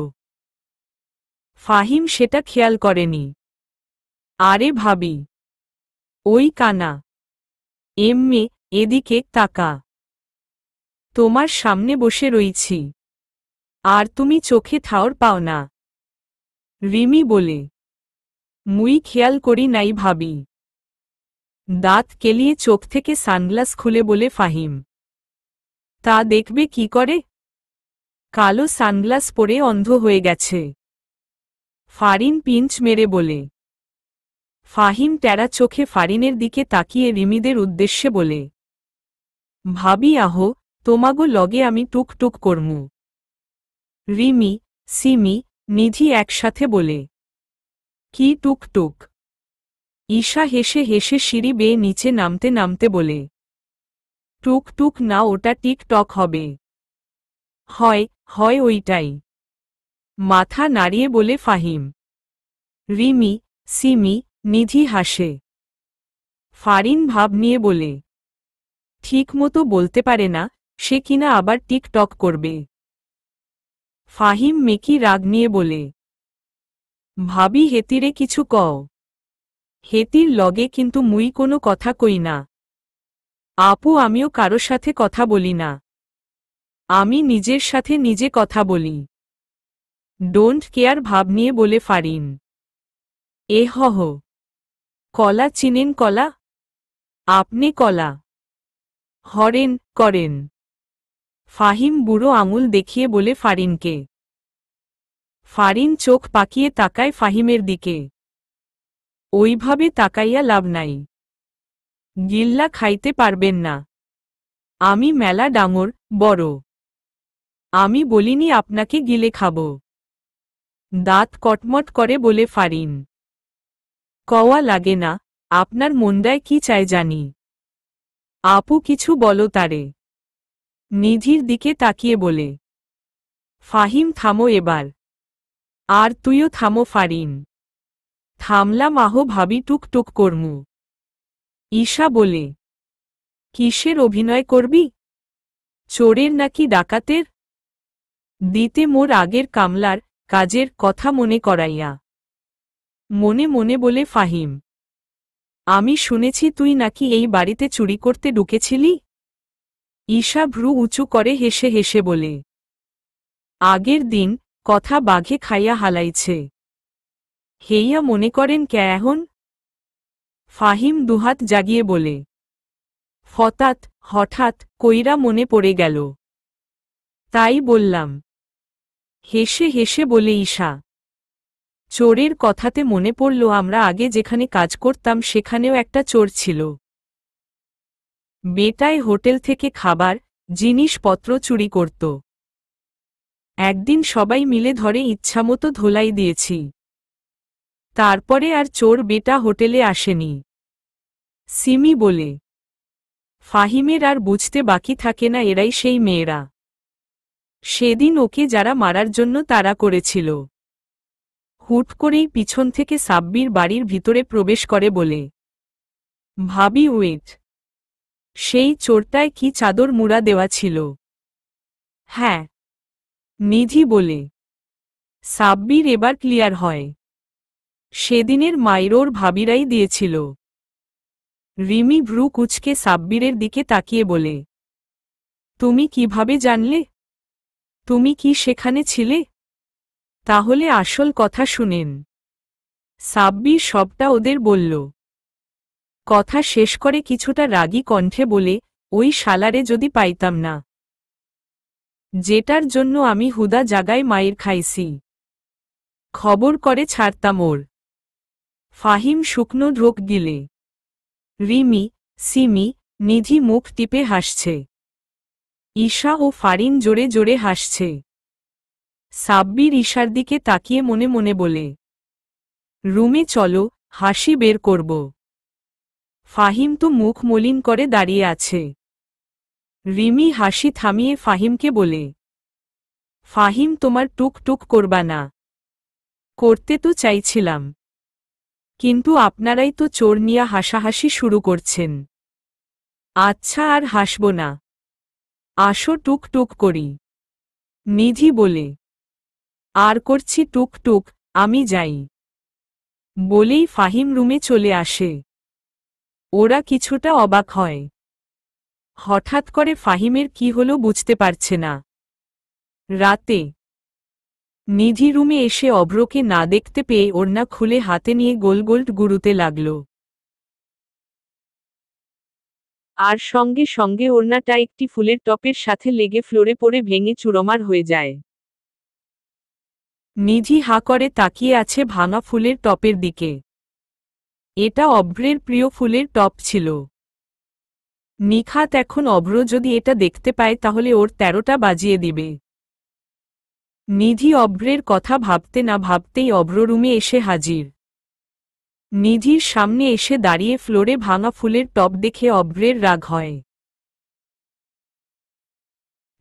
ফাহিম সেটা খেয়াল করেনি। আরে ভাবি, ওই কানা। এমমে, এদিকে তাকা। তোমার সামনে বসে রইছি। আর তুমি চোখে ঠাওর পাও না। রিমি বলে, মুই খেয়াল করি নাই ভাবি। দাঁত কেলিয়ে চোখ থেকে সানগ্লাস খুলে বলে ফাহিম। তা দেখবে কি করে? কালো সানগ্লাস পরে অন্ধ হয়ে গেছে। ফারিন পিঞ্চ মেরে বলে। ফাহিম টেরা চোখে ফারিনের দিকে তাকিয়ে রিমিদের উদ্দেশ্যে বলে, ভাবি আহো, তোমাগো লগে আমি টুক টুক করমু। রিমি, সিমি, নিধি একসাথে বলে, কি টুক টুক? ঈশা হেসে হেসে সিঁড়ি বেয়ে নিচে নামতে নামতে বলে, টুক টুক না, ওটা টিকটক হবে। হয়, হয় ওইটাই। মাথা নাড়িয়ে বলে ফাহিম। রিমি, সিমি, নিধি হাসে। ফারিন ভাব নিয়ে বলে, ঠিক মতো বলতে পারে না, সে কিনা আবার টিকটক করবে। ফাহিম মেকি রাগ নিয়ে বলে, ভাবি হেতিরে কিছু কও। হেতির লগে কিন্তু মুই কোনো কথা কই না। আপু, আমিও কারো সাথে কথা বলি না। আমি নিজের সাথে নিজে কথা বলি। ডোন্ট কেয়ার ভাব নিয়ে বলে ফারিন। এ হহ। কলা চিনেন কলা? আপনি কলা হরেন করেন। ফাহিম বুড়ো আঙুল দেখিয়ে বলে ফারিনকে। ফারিন চোখ পাকিয়ে তাকায় ফাহিমের দিকে। ওইভাবে তাকাইয়া লাভ নাই। গিল্লা খাইতে পারবেন না। আমি মেলা ডাঙর, বড়। আমি বলিনি আপনাকে গিলে খাব। দাঁত কটমট করে বলে ফারিন। কওয়া লাগে না, আপনার মন্দায় কি চায় জানি। আপু কিছু বলো তারে। নিধির দিকে তাকিয়ে বলে। ফাহিম থামো এবার। আর তুইও থামো ফারিন। থামলাম আহো ভাবি, টুক টুক করমু। ঈশা বলে, কিসের অভিনয় করবি? চোরের নাকি ডাকাতের? দিতে মোর আগের কামলার কাজের কথা মনে করাইয়া। মনে মনে বলে ফাহিম, আমি শুনেছি তুই নাকি এই বাড়িতে চুরি করতে ঢুকেছিলি? ঈশা ভ্রু উঁচু করে হেসে হেসে বলে, আগের দিন কথা বাঘে খাইয়া হালাইছে, হেইয়া মনে করেন কে এখন? ফাহিম দুহাত জাগিয়ে বলে, হঠাৎ কইরা মনে পড়ে গেল, তাই বললাম। হেসে হেসে বলে ঈশা, চোরের কথাতে মনে পড়ল আমরা আগে যেখানে কাজ করতাম সেখানেও একটা চোর ছিল। বেটায় হোটেল থেকে খাবার জিনিসপত্র চুরি করত। একদিন সবাই মিলে ধরে ইচ্ছামতো ধোলাই দিয়েছি। তারপরে আর চোর বেটা হোটেলে আসেনি। সিমি বলে, ফাহিমের আর বুঝতে বাকি থাকে না এরাই সেই মেয়েরা। সেদিন ওকে যারা মারার জন্য তাড়া করেছিল। হুট করেই পিছন থেকে সাব্বির বাড়ির ভিতরে প্রবেশ করে বলে, ভাবি ওয়েট, সেই চোরটায় কি চাদর মুড়া দেওয়া ছিল? হ্যাঁ, নিধি বলে। সাব্বির এবার ক্লিয়ার হয়, সেদিনের মাইরোর ভাবিরাই দিয়েছিল। রিমি ভ্রু কুচকে সাব্বিরের দিকে তাকিয়ে বলে, তুমি কিভাবে জানলে? তুমি কি সেখানে ছিলে? তাহলে আসল কথা শুনেন। সাব্বির সবটা ওদের বলল। কথা শেষ করে কিছুটা রাগী কণ্ঠে বলে, ওই শালারে যদি পাইতাম না, যেটার জন্য আমি হুদা জাগায় মায়ের খাইছি, খবর করে ছাড়তাম ওর। ফাহিম শুকনো ঢোক গিলে। রিমি, সিমি, নিধি মুখ টিপে হাসছে। ঈশা ও ফারিন জোরে জোরে হাসছে। সাব্বির ঈশার দিকে তাকিয়ে মনে মনে বলে, রুমে চলো, হাসি বের করব। ফাহিম তো মুখ মলিন করে দাঁড়িয়ে আছে। রিমি হাসি থামিয়ে ফাহিমকে বলে, ফাহিম তোমার টুক টুক করবা না। করতে তো চাইছিলাম, কিন্তু আপনারাই তো চোর নিয়া হাসাহাসি শুরু করছেন। আচ্ছা আর হাসব না, আসো টুক টুক করি। নিধি বলে, আর করছি টুক টুক, আমি যাই। বলেই ফাহিম রুমে চলে আসে। ওরা কিছুটা অবাক হয়। হঠাৎ করে ফাহিমের কি হলো বুঝতে পারছে না। রাতে নিধি রুমে এসে অভ্রকে না দেখতে পেয়ে ওড়না খুলে হাতে নিয়ে গোল গোল গুরুতে লাগল। আর সঙ্গে সঙ্গে ওড়নাটা একটি ফুলের টপের সাথে লেগে ফ্লোরে পড়ে ভেঙে চুরমার হয়ে যায়। নিধি হা করে তাকিয়ে আছে ভাঙা ফুলের টপের দিকে। এটা অভ্রের প্রিয় ফুলের টপ ছিল। নিখাত এখন অভ্র যদি এটা দেখতে পায় তাহলে ওর 13টা বাজিয়ে দিবে। নিধি অভ্রের কথা ভাবতে না ভাবতেই অভ্র রুমে এসে হাজির। নিধির সামনে এসে দাঁড়িয়ে ফ্লোরে ভাঙা ফুলের টপ দেখে অভ্রের রাগ হয়।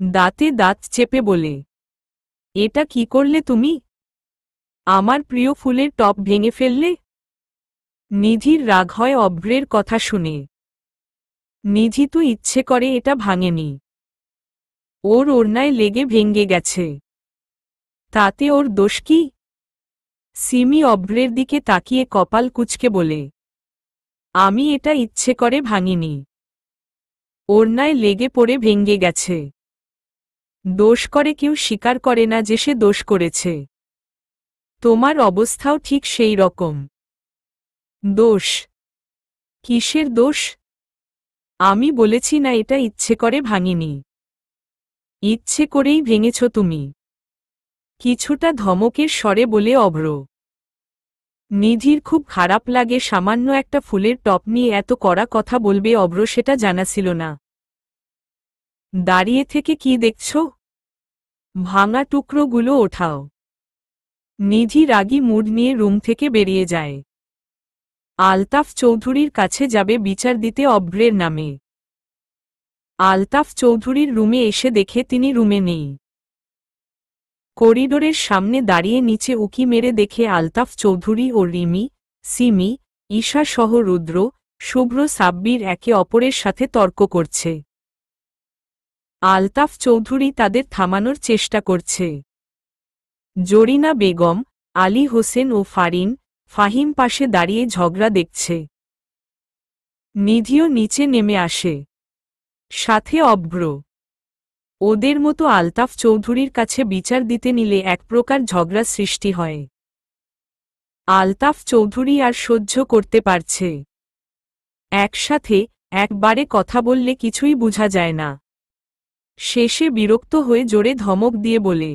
দাঁতে দাঁত চেপে বলে, এটা কি করলে তুমি? আমার প্রিয় ফুলের টপ ভেঙে ফেললে? নিধির রাগ হয় অভ্রের কথা শুনে। নিধি তো ইচ্ছে করে এটা ভাঙেনি, ওর ওড়নায় লেগে ভেঙে গেছে, তাতে ওর দোষ কি? সিমি অভ্রের দিকে তাকিয়ে কপাল কুঁচকে বলে, আমি এটা ইচ্ছে করে ভাঙিনি, ওড়নায় লেগে পড়ে ভেঙে গেছে। দোষ করে কেউ স্বীকার করে না যে সে দোষ করেছে। তোমার অবস্থাও ঠিক সেই রকম। দোষ? কিসের দোষ? আমি বলেছি না এটা ইচ্ছে করে ভাঙিনি। ইচ্ছে করেই ভেঙেছ তুমি, কিছুটা ধমকের স্বরে বলে অভ্র। নিধির খুব খারাপ লাগে সামান্য একটা ফুলের টপ নিয়ে এত কড়া কথা বলবে অভ্র সেটা জানা ছিল না। দাঁড়িয়ে থেকে কি দেখছ? ভাঙা টুকরোগুলো ওঠাও। নিধি রাগী মুড নিয়ে রুম থেকে বেরিয়ে যায়। আলতাফ চৌধুরীর কাছে যাবে বিচার দিতে অভ্রের নামে। আলতাফ চৌধুরীর রুমে এসে দেখে তিনি রুমে নেই। করিডোরের সামনে দাঁড়িয়ে নিচে উকি মেরে দেখে আলতাফ চৌধুরী ও রিমি, সিমি, ঈশা সহ রুদ্র, শুভ্র সাব্বির একে অপরের সাথে তর্ক করছে। আলতাফ চৌধুরী তাদের থামানোর চেষ্টা করছে। জরিনা বেগম, আলী হোসেন ও ফাহিম পাশে দাঁড়িয়ে ঝগড়া দেখছে। নিধিও নিচে নেমে আসে, সাথে অভ্র। ওদের মতো আলতাফ চৌধুরীর কাছে বিচার দিতে নিলে এক প্রকার ঝগড়া সৃষ্টি হয়। আলতাফ চৌধুরী আর সহ্য করতে পারছে। একসাথে একবারে কথা বললে কিছুই বোঝা যায় না। শেষে বিরক্ত হয়ে জোরে ধমক দিয়ে বলে,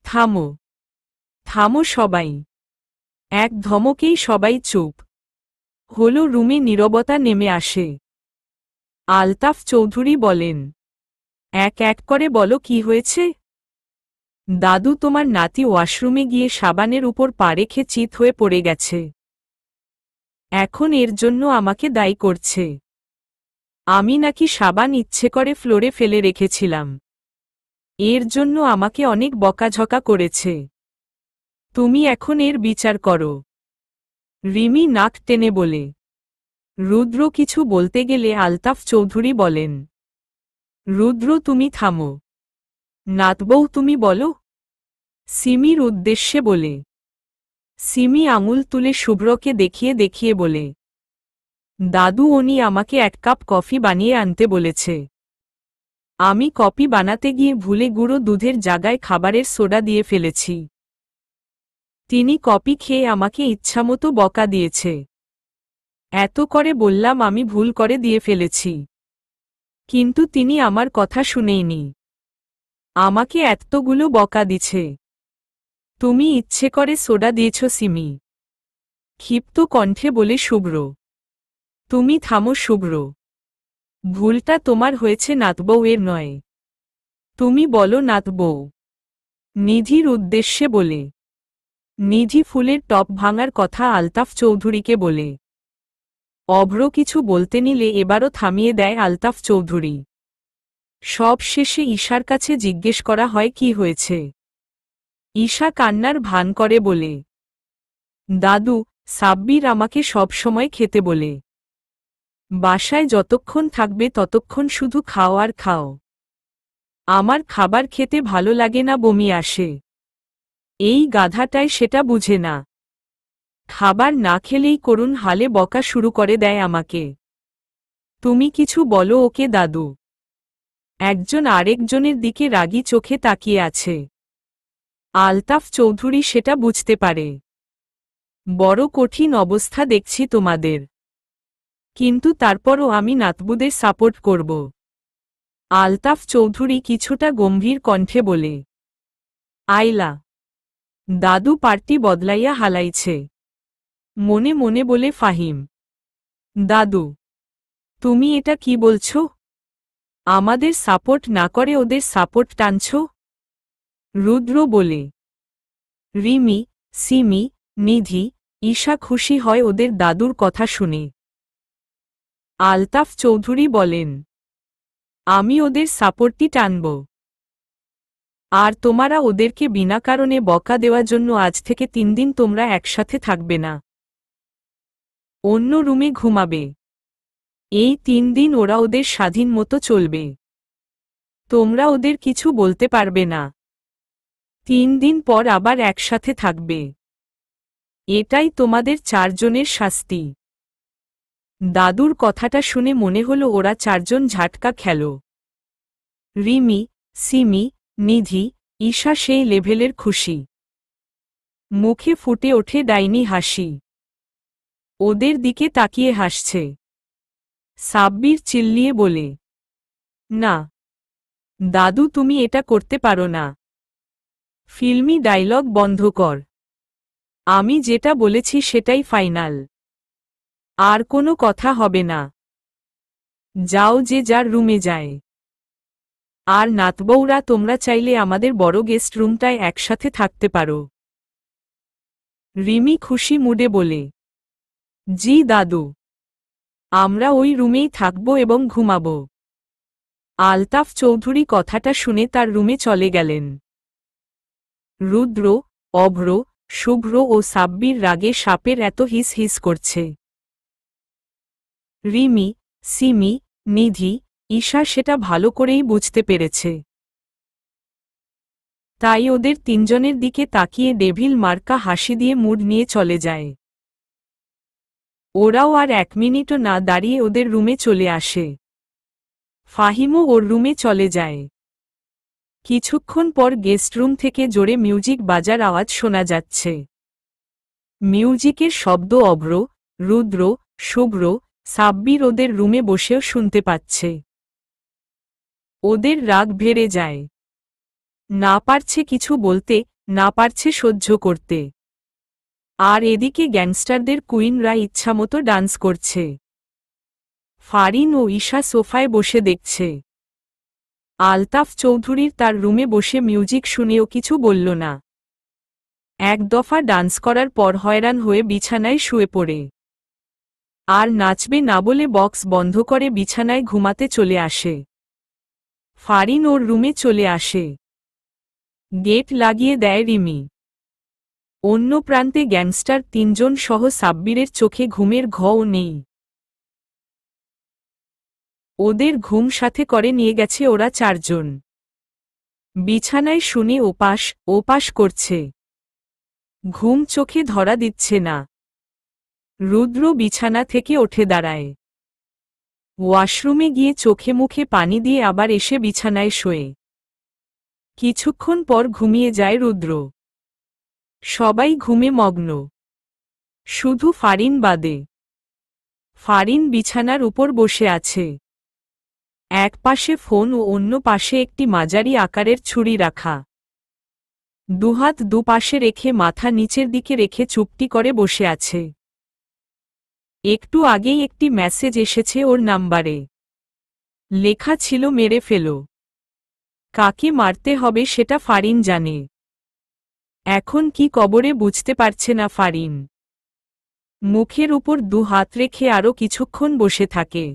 থামো, থামো সবাই। এক ধমকেই সবাই চুপ হলো। রুমে নীরবতা নেমে আসে। আলতাফ চৌধুরী বলেন, এক এক করে বলো কি হয়েছে। দাদু, তোমার নাতি ওয়াশরুমে গিয়ে সাবানের উপর পা রেখে চিত হয়ে পড়ে গেছে। এখন এর জন্য আমাকে দায়ী করছে। আমি নাকি সাবান ইচ্ছে করে ফ্লোরে ফেলে রেখেছিলাম। এর জন্য আমাকে অনেক বকাঝকা করেছে। তুমি এখন এর বিচার করো। রিমি নাক টেনে বলে। রুদ্র কিছু বলতে গেলে আলতাফ চৌধুরী বলেন, রুদ্র তুমি থামো। নাতবউ তুমি বলো। সিমির উদ্দেশ্যে বলে। সিমি আঙুল তুলে শুভ্রকে দেখিয়ে দেখিয়ে বলে, দাদু, উনি আমাকে এক কাপ কফি বানিয়ে আনতে বলেছে। আমি কফি বানাতে গিয়ে ভুলে গুঁড়ো দুধের জায়গায় খাবারের সোডা দিয়ে ফেলেছি। তিনি কফি খেয়ে আমাকে ইচ্ছামতো বকা দিয়েছে। এত করে বললাম আমি ভুল করে দিয়ে ফেলেছি, কিন্তু তিনি আমার কথা শুনেইনি। আমাকে এতগুলো বকা দিছে। তুমি ইচ্ছে করে সোডা দিয়েছ সিমি। ক্ষিপ্ত কণ্ঠে বলে শুভ্র। তুমি থামো শুভ্র। ভুলটা তোমার হয়েছে, নাতবউ এর নয়। তুমি বলো নাতবউ। নিধির উদ্দেশ্যে বলে। নিধি ফুলের টপ ভাঙার কথা আলতাফ চৌধুরীকে বলে। অভ্র কিছু বলতে নিলে এবারও থামিয়ে দেয় আলতাফ চৌধুরী। সব শেষে ঈশার কাছে জিজ্ঞেস করা হয় কি হয়েছে। ঈশা কান্নার ভান করে বলে, দাদু, সাব্বির আমাকে সব সময় খেতে বলে। বাসায় যতক্ষণ থাকবে ততক্ষণ শুধু খাও আর খাও। আমার খাবার খেতে ভালো লাগে না, বমি আসে। এই গাধাটাই সেটা বুঝে না। খাবার না খেলেই করুণ হালে বকা শুরু করে দেয় আমাকে। তুমি কিছু বলো ওকে দাদু। একজন আরেকজনের দিকে রাগী চোখে তাকিয়ে আছে। আলতাফ চৌধুরী সেটা বুঝতে পারে। বড় কঠিন অবস্থা দেখছি তোমাদের, কিন্তু তারপরও আমি নাতবুদের সাপোর্ট করব। আলতাফ চৌধুরী কিছুটা গম্ভীর কণ্ঠে বলে, আইলা, দাদু পার্টি বদলাইয়া হালাইছে। মনে মনে বলে ফাহিম, দাদু, তুমি এটা কি বলছ? আমাদের সাপোর্ট না করে ওদের সাপোর্ট টানছ? রুদ্র বলে। রিমি, সিমি, নিধি, ঈশা খুশি হয় ওদের দাদুর কথা শুনে। আলতাফ চৌধুরী বলেন, আমি ওদের সাপোর্টই টানব। আর তোমরা ওদেরকে বিনা কারণে বকা দেওয়ার জন্য আজ থেকে 3 দিন তোমরা একসাথে থাকবে না, অন্য রুমে ঘুমাবে। এই 3 দিন ওরা ওদের স্বাধীন মতো চলবে। তোমরা ওদের কিছু বলতে পারবে না। 3 দিন পর আবার একসাথে থাকবে। এটাই তোমাদের 4 জনের শাস্তি। দাদুর কথাটা শুনে মনে হলো ওরা 4 জন ঝাটকা খেল। রিমি, সিমি, নিধি, ঈশা সেই লেভেলের খুশি। মুখে ফুটে ওঠে ডাইনি হাসি। ওদের দিকে তাকিয়ে হাসছে। সাব্বির চিল্লিয়ে বলে, না দাদু, তুমি এটা করতে পারো না। ফিল্মি ডায়লগ বন্ধ কর। আমি যেটা বলেছি সেটাই ফাইনাল। আর কোনো কথা হবে না। যাও, যে যার রুমে যায়। আর নাতবউরা, তোমরা চাইলে আমাদের বড় গেস্ট রুমটায় একসাথে থাকতে পারো। রিমি খুশি মুডে বলে, জি দাদু, আমরা ওই রুমেই থাকব এবং ঘুমাব। আলতাফ চৌধুরী কথাটা শুনে তার রুমে চলে গেলেন। রুদ্র, অভ্র, শুভ্র ও সাব্বির রাগে সাপের এত হিস হিস করছে। রিমি, সিমি, নিধি, ঈশা সেটা ভালো করেই বুঝতে পেরেছে। তাই ওদের তিনজনের দিকে তাকিয়ে ডেভিল মার্কা হাসি দিয়ে মুড নিয়ে চলে যায়। ওরাও আর 1 মিনিটও না দাঁড়িয়ে ওদের রুমে চলে আসে। ফাহিমও ওর রুমে চলে যায়। কিছুক্ষণ পর গেস্ট রুম থেকে জোরে মিউজিক বাজার আওয়াজ শোনা যাচ্ছে। মিউজিকের শব্দ অভ্র, রুদ্র, শুভ্র, সাব্বির ওদের রুমে বসেও শুনতে পাচ্ছে। ওদের রাগ বেড়ে যায়। না পারছে কিছু বলতে, না পারছে সহ্য করতে। আর এদিকে গ্যাংস্টারদের কুইনরা ইচ্ছামতো ডান্স করছে। ফারিন ও ঈশা সোফায় বসে দেখছে। আলতাফ চৌধুরীর তার রুমে বসে মিউজিক শুনেও কিছু বলল না। এক দফা ডান্স করার পর হয়রান হয়ে বিছানায় শুয়ে পড়ে। আর নাচবে না বলে বক্স বন্ধ করে বিছানায় ঘুমাতে চলে আসে। ফারিন ওর রুমে চলে আসে। গেট লাগিয়ে দেয় রিমি। অন্য প্রান্তে গ্যাংস্টার 3 জন সহ সাব্বিরের চোখে ঘুমের ঘও নেই। ওদের ঘুম সাথে করে নিয়ে গেছে ওরা 4 জন। বিছানায় শুনে ওপাশ ওপাশ করছে। ঘুম চোখে ধরা দিচ্ছে না। রুদ্র বিছানা থেকে উঠে দাঁড়ায়। ওয়াশরুমে গিয়ে চোখে মুখে পানি দিয়ে আবার এসে বিছানায় শোয়ে। কিছুক্ষণ পর ঘুমিয়ে যায় রুদ্র। সবাই ঘুমে মগ্ন, শুধু ফারিন বাদে। ফারিন বিছানার উপর বসে আছে। এক পাশে ফোন ও অন্য পাশে একটি মাঝারি আকারের ছুরি রাখা। দুহাত দুপাশে রেখে মাথা নিচের দিকে রেখে চুপটি করে বসে আছে। একটু আগেই একটি মেসেজ এসেছে ওর নাম্বারে। লেখা ছিল মেরে ফেলো। কাকে মারতে হবে সেটা ফারিন জানে। এখন কি কবরে বুঝতে পারছে না ফারিন। মুখের উপর 2 হাত রেখে আরও কিছুক্ষণ বসে থাকে।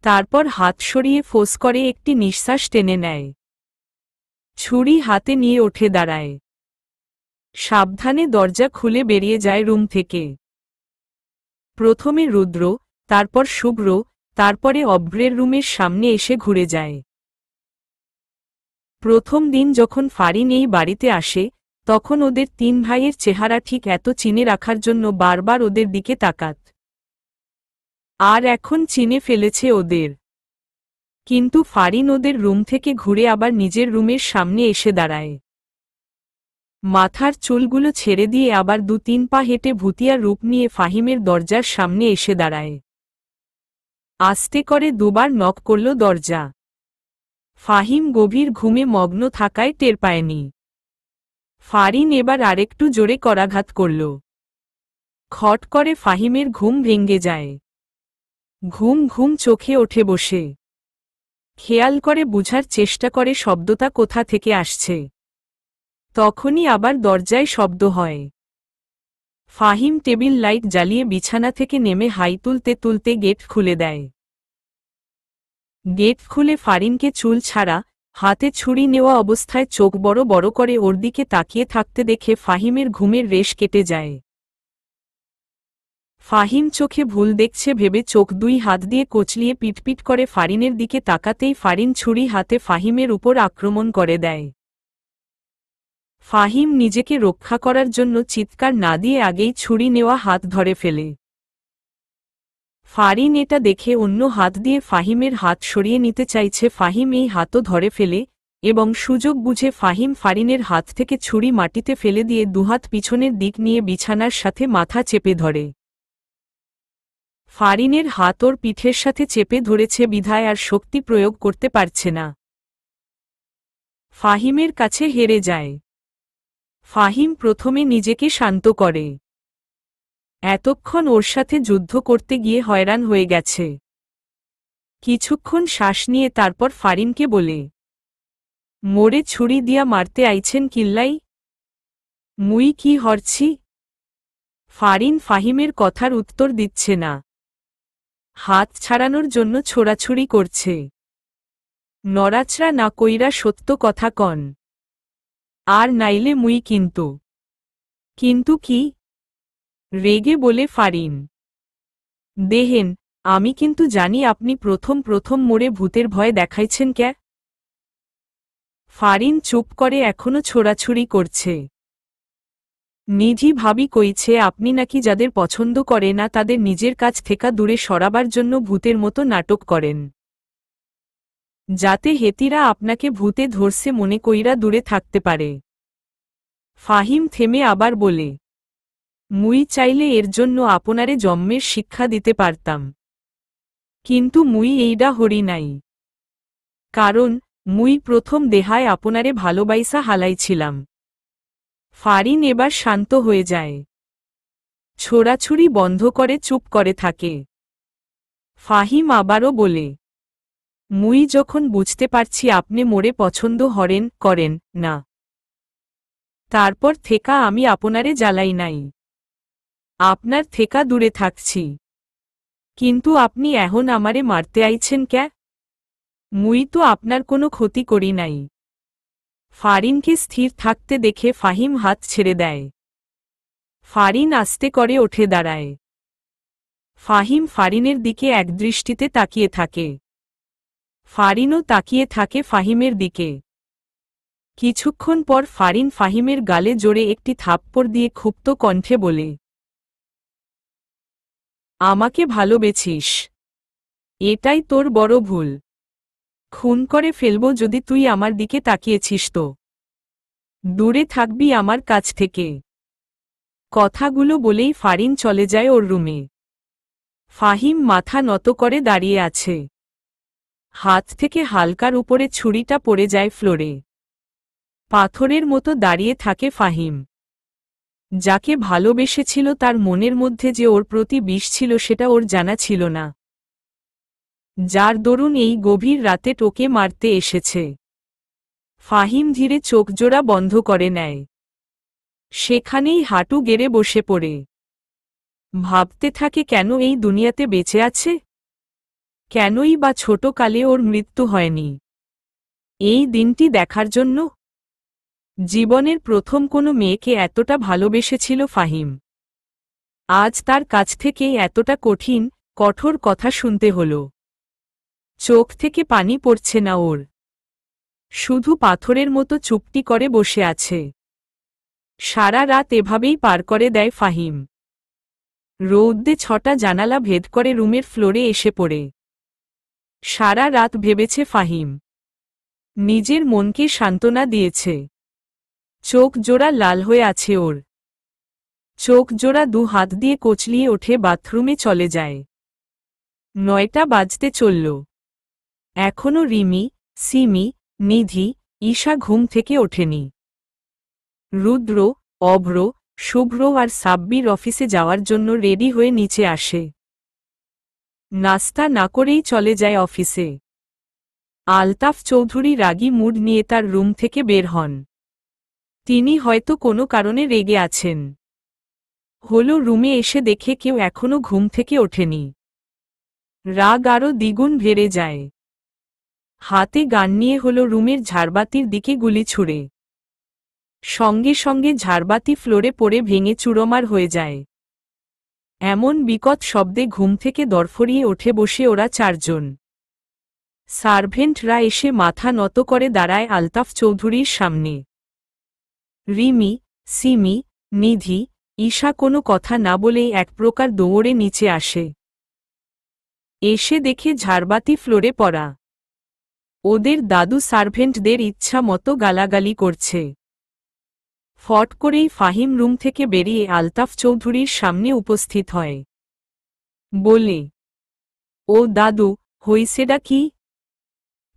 তারপর হাত সরিয়ে ফোঁস করে একটি নিঃশ্বাস টেনে নেয়। ছুরি হাতে নিয়ে উঠে দাঁড়ায়। সাবধানে দরজা খুলে বেরিয়ে যায় রুম থেকে। প্রথমে রুদ্র, তারপর শুভ্র, তারপরে অভ্রের রুমের সামনে এসে ঘুরে যায়। প্রথম দিন যখন ফারিন এই বাড়িতে আসে, তখন ওদের 3 ভাইয়ের চেহারা ঠিক এত চিনে রাখার জন্য বারবার ওদের দিকে তাকাত। আর এখন চিনে ফেলেছে ওদের। কিন্তু ফারিন ওদের রুম থেকে ঘুরে আবার নিজের রুমের সামনে এসে দাঁড়ায়। মাথার চুলগুলো ছেড়ে দিয়ে আবার 2-3 পা হেঁটে ভুতিয়ার রূপ নিয়ে ফাহিমের দরজার সামনে এসে দাঁড়ায়। আস্তে করে 2 বার নক করল দরজা। ফাহিম গভীর ঘুমে মগ্ন থাকায় টের পায়নি। ফারিন এবার আরেকটু জোরে করাঘাত করল। খট করে ফাহিমের ঘুম ভেঙে যায়। ঘুম ঘুম চোখে ওঠে বসে। খেয়াল করে বুঝার চেষ্টা করে শব্দটা কোথা থেকে আসছে। তখনই আবার দরজায় শব্দ হয়। ফাহিম টেবিল লাইট জ্বালিয়ে বিছানা থেকে নেমে হাই তুলতে তুলতে গেট খুলে দেয়। গেট খুলে ফারিনকে চুল ছাড়া, হাতে ছুরি নেওয়া অবস্থায় চোখ বড় বড় করে ওর দিকে তাকিয়ে থাকতে দেখে ফাহিমের ঘুমের রেশ কেটে যায়। ফাহিম চোখে ভুল দেখছে ভেবে চোখ 2 হাত দিয়ে কচলিয়ে পিটপিট করে ফারিনের দিকে তাকাতেই ফারিন ছুরি হাতে ফাহিমের উপর আক্রমণ করে দেয়। ফাহিম নিজেকে রক্ষা করার জন্য চিৎকার না দিয়ে আগেই ছুরি নেওয়া হাত ধরে ফেলে। ফারিন এটা দেখে অন্য হাত দিয়ে ফাহিমের হাত সরিয়ে নিতে চাইছে। ফাহিম এই হাতও ধরে ফেলে এবং সুযোগ বুঝে ফারিনের হাত থেকে ছুরি মাটিতে ফেলে দিয়ে 2 হাত পিছনের দিক নিয়ে বিছানার সাথে মাথা চেপে ধরে। ফারিনের হাত ওর পিঠের সাথে চেপে ধরেছে বিধায় আর শক্তি প্রয়োগ করতে পারছে না। ফাহিমের কাছে হেরে যায়। ফাহিম প্রথমে নিজেকে শান্ত করে। এতক্ষণ ওর সাথে যুদ্ধ করতে গিয়ে হয়রান হয়ে গেছে। কিছুক্ষণ শ্বাস নিয়ে তারপর ফারিনকে বলে, মোরে ছুরি দিয়া মারতে আইছেন কিল্লাই? মুই কি হরছি? ফারিন ফাহিমের কথার উত্তর দিচ্ছে না। হাত ছাড়ানোর জন্য ছোড়াছুড়ি করছে। নড়াচড়া না কইরা সত্য কথা কন, আর নাইলে মুই কিন্তু। কিন্তু কি? রেগে বলে ফারিন। দেহেন, আমি কিন্তু জানি আপনি প্রথম প্রথম মোড়ে ভূতের ভয় দেখাইছেন ক্যা। ফারিন চুপ করে এখনো ছোড়াছুড়ি করছে। নিধি ভাবি কইছে আপনি নাকি যাদের পছন্দ করে না তাদের নিজের কাছ থেকে দূরে সরাবার জন্য ভূতের মতো নাটক করেন, যাতে হেতিরা আপনাকে ভূতে ধরছে মনে কইরা দূরে থাকতে পারে। ফাহিম থেমে আবার বলে, মুই চাইলে এর জন্য আপনারে জন্মের শিক্ষা দিতে পারতাম, কিন্তু মুই এইডা হরি নাই, কারণ মুই প্রথম দেহায় আপনারে ভালোবাইসা হালাইছিলাম। ফারিন এবার শান্ত হয়ে যায়, ছোড়াছুড়ি বন্ধ করে চুপ করে থাকে। ফাহিম আবারও বলে, মুই যখন বুঝতে পারছি আপনি মোরে পছন্দ করেন না, তারপর থেকা আমি আপনারে জ্বালাই নাই, আপনার থেকা দূরে থাকছি। কিন্তু আপনি এখন আমারে মারতে আইছেন ক্যা? মুই তো আপনার কোনো ক্ষতি করি নাই। ফারিনকে স্থির থাকতে দেখে ফাহিম হাত ছেড়ে দেয়। ফারিন আস্তে করে উঠে দাঁড়ায়। ফাহিম ফারিনের দিকে একদৃষ্টিতে তাকিয়ে থাকে। ফারিনও তাকিয়ে থাকে ফাহিমের দিকে। কিছুক্ষণ পর ফারিন ফাহিমের গালে জোরে একটি থাপ্পড় দিয়ে ক্ষুব্ধ কণ্ঠে বলে, আমাকে ভালোবেছিস, এটাই তোর বড় ভুল। খুন করে ফেলব যদি তুই আমার দিকে তাকিয়েছিস তো। দূরে থাকবি আমার কাছ থেকে। কথাগুলো বলেই ফারিন চলে যায় ওর রুমে। ফাহিম মাথা নত করে দাঁড়িয়ে আছে। হাত থেকে হালকার উপরে ছুরিটা পড়ে যায় ফ্লোরে। পাথরের মতো দাঁড়িয়ে থাকে ফাহিম। যাকে ভালোবেসেছিল তার মনের মধ্যে যে ওর প্রতি বিষ ছিল সেটা ওর জানা ছিল না, যার দরুন এই গভীর রাতে টোকে মারতে এসেছে। ফাহিম ধীরে চোখজোড়া বন্ধ করে নেয়। সেখানেই হাঁটু গেড়ে বসে পড়ে ভাবতে থাকে কেন এই দুনিয়াতে বেঁচে আছে, কেনই বা ছোটকালে ওর মৃত্যু হয়নি। এই দিনটি দেখার জন্য জীবনের প্রথম কোনো মেয়েকে এতটা ভালোবেসেছিল ফাহিম। আজ তার কাছ থেকে এতটা কঠোর কথা শুনতে হল। চোখ থেকে পানি পড়ছে না ওর, শুধু পাথরের মতো চুপটি করে বসে আছে। সারা রাত এভাবেই পার করে দেয় ফাহিম। রৌদ্রে 6টা জানালা ভেদ করে রুমের ফ্লোরে এসে পড়ে। সারা রাত ভেবেছে ফাহিম, নিজের মনকে সান্ত্বনা দিয়েছে। চোখ জোড়া লাল হয়ে আছে ওর। চোখ জোড়া 2 হাত দিয়ে কচলিয়ে ওঠে বাথরুমে চলে যায়। 9টা বাজতে চলল। এখনো রিমি, সিমি, নিধি, ঈশা ঘুম থেকে ওঠেনি। রুদ্র, অভ্র, শুভ্র আর সাব্বির অফিসে যাওয়ার জন্য রেডি হয়ে নিচে আসে। নাস্তা না করেই চলে যায় অফিসে। আলতাফ চৌধুরী রাগী মুড নিয়ে তার রুম থেকে বের হন। তিনি হয়তো কোনো কারণে রেগে আছেন। রুমে এসে দেখে কেউ এখনো ঘুম থেকে ওঠেনি। রাগ আরও দ্বিগুণ বেড়ে যায়। হাতে গান নিয়ে রুমের ঝাড়বাতির দিকে গুলি ছুড়ে। সঙ্গে সঙ্গে ঝাড়বাতি ফ্লোরে পড়ে ভেঙে চুরমার হয়ে যায়। এমন বিকট শব্দে ঘুম থেকে দরফরিয়ে ওঠে বসে ওরা 4 জন। সার্ভেন্টরা এসে মাথা নত করে দাঁড়ায় আলতাফ চৌধুরীর সামনে। রিমি, সিমি, নিধি, ঈশা কোনো কথা না বলেই এক প্রকার দৌড়ে নিচে আসে। এসে দেখে ঝাড়বাতি ফ্লোরে পড়া। ওদের দাদু সার্ভেন্টদের ইচ্ছা মতো গালাগালি করছে। ফট করেই ফাহিম রুম থেকে বেরিয়ে আলতাফ চৌধুরীর সামনে উপস্থিত হয়। বলে, ও দাদু, হইছেডা কি?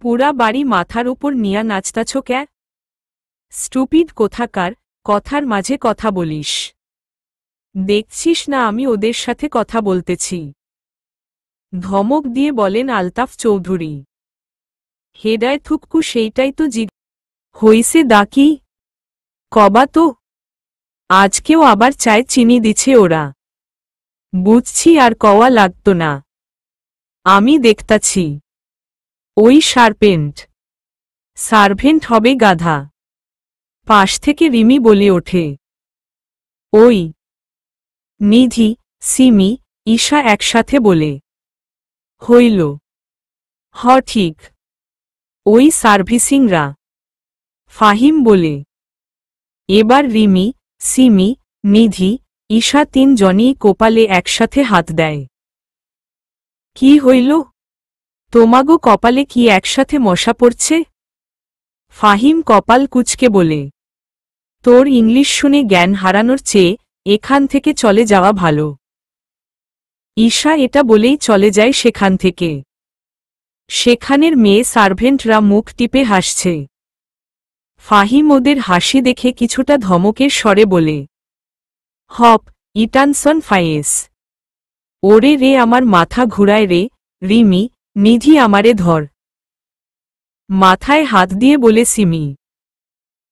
পুরা বাড়ি মাথার উপর নিয়া নাচতাছ ক্যা? স্টুপিড কোথাকার, কথার মাঝে কথা বলিস। দেখছিস না আমি ওদের সাথে কথা বলতেছি? ধমক দিয়ে বলেন আলতাফ চৌধুরী। হেডায় থুককু সেইটাই তো হইছে ডাকি কবা তো। আজকেও আবার চায় চিনি দিছে ওরা। বুঝছি আর কওয়া লাগতো না, আমি দেখতাছি। ওই সার্ভেন্ট হবে গাধা। পাশ থেকে রিমি বলে ওঠে। ওই নিধি, সিমি, ঈশা একসাথে বলে। হইল। হ ঠিক, ওই সার্ভিসিংরা। ফাহিম বলে। এবার রিমি, সিমি, নিধি, ঈশা তিনজনই কপালে একসাথে হাত দেয়। কি হইল? তোমাগো কপালে কি একসাথে মশা পড়ছে? ফাহিম কপাল কুঁচকে বলে। তোর ইংলিশ শুনে জ্ঞান হারানোর চেয়ে এখান থেকে চলে যাওয়া ভালো। ঈশা এটা বলেই চলে যায় সেখান থেকে। সেখানের মেয়ে সার্ভেন্টরা মুখ টিপে হাসছে। ফাহিম ওদের হাসি দেখে কিছুটা ধমকের স্বরে বলে, হপ ইটানসন ফায়েস। ওরে রে আমার মাথা ঘুরায় রে, রিমি, নিধি আমারে ধর। মাথায় হাত দিয়ে বলে সিমি।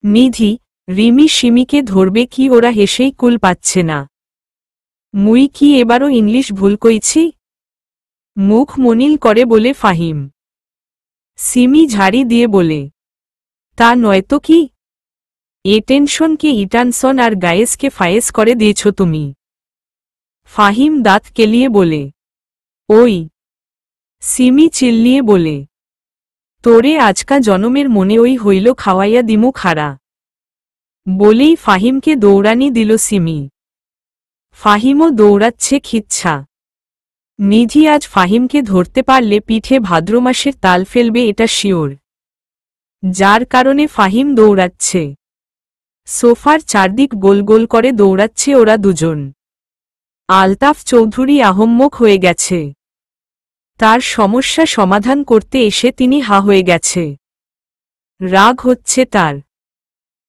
নিধি, রিমি সিমিকে ধরবে কি ওরা হেসেই কুল পাচ্ছে না। মুই কি এবারও ইংলিশ ভুল কইছি? মুখ মনিল করে বলে ফাহিম। সিমি ঝাড়ি দিয়ে বলে, তা নয়তো কি? এ টেনশনকে ইটানসন আর গায়েসকে ফায়েস করে দিয়েছ তুমি। ফাহিম দাঁত কেলিয়ে বলে, ওই। সিমি চিল্লিয়ে বলে, তোরে আজকা জনমের মনে ওই হইল খাওয়াইয়া দিমু খাড়া। বলেই ফাহিমকে দৌড়ানি দিল সিমি। ফাহিমও দৌড়াচ্ছে খিচ্ছা। নিধি আজ ফাহিমকে ধরতে পারলে পিঠে ভাদ্র মাসের তাল ফেলবে এটা শিওর। যার কারণে ফাহিম দৌড়াচ্ছে। সোফার চারদিক গোল গোল করে দৌড়াচ্ছে ওরা দুজন। আলতাফ চৌধুরী আহম্মক হয়ে গেছে। তার সমস্যা সমাধান করতে এসে তিনি হা হয়ে গেছে। রাগ হচ্ছে তার।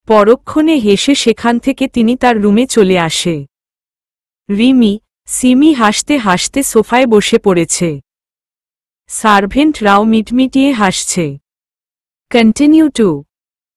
পরক্ষণে হেসে সেখান থেকে তিনি তার রুমে চলে আসে। রিমি, সিমি হাসতে হাসতে সোফায় বসে পড়েছে। সার্ভেন্টরাও মিটমিটিয়ে হাসছে। Continue to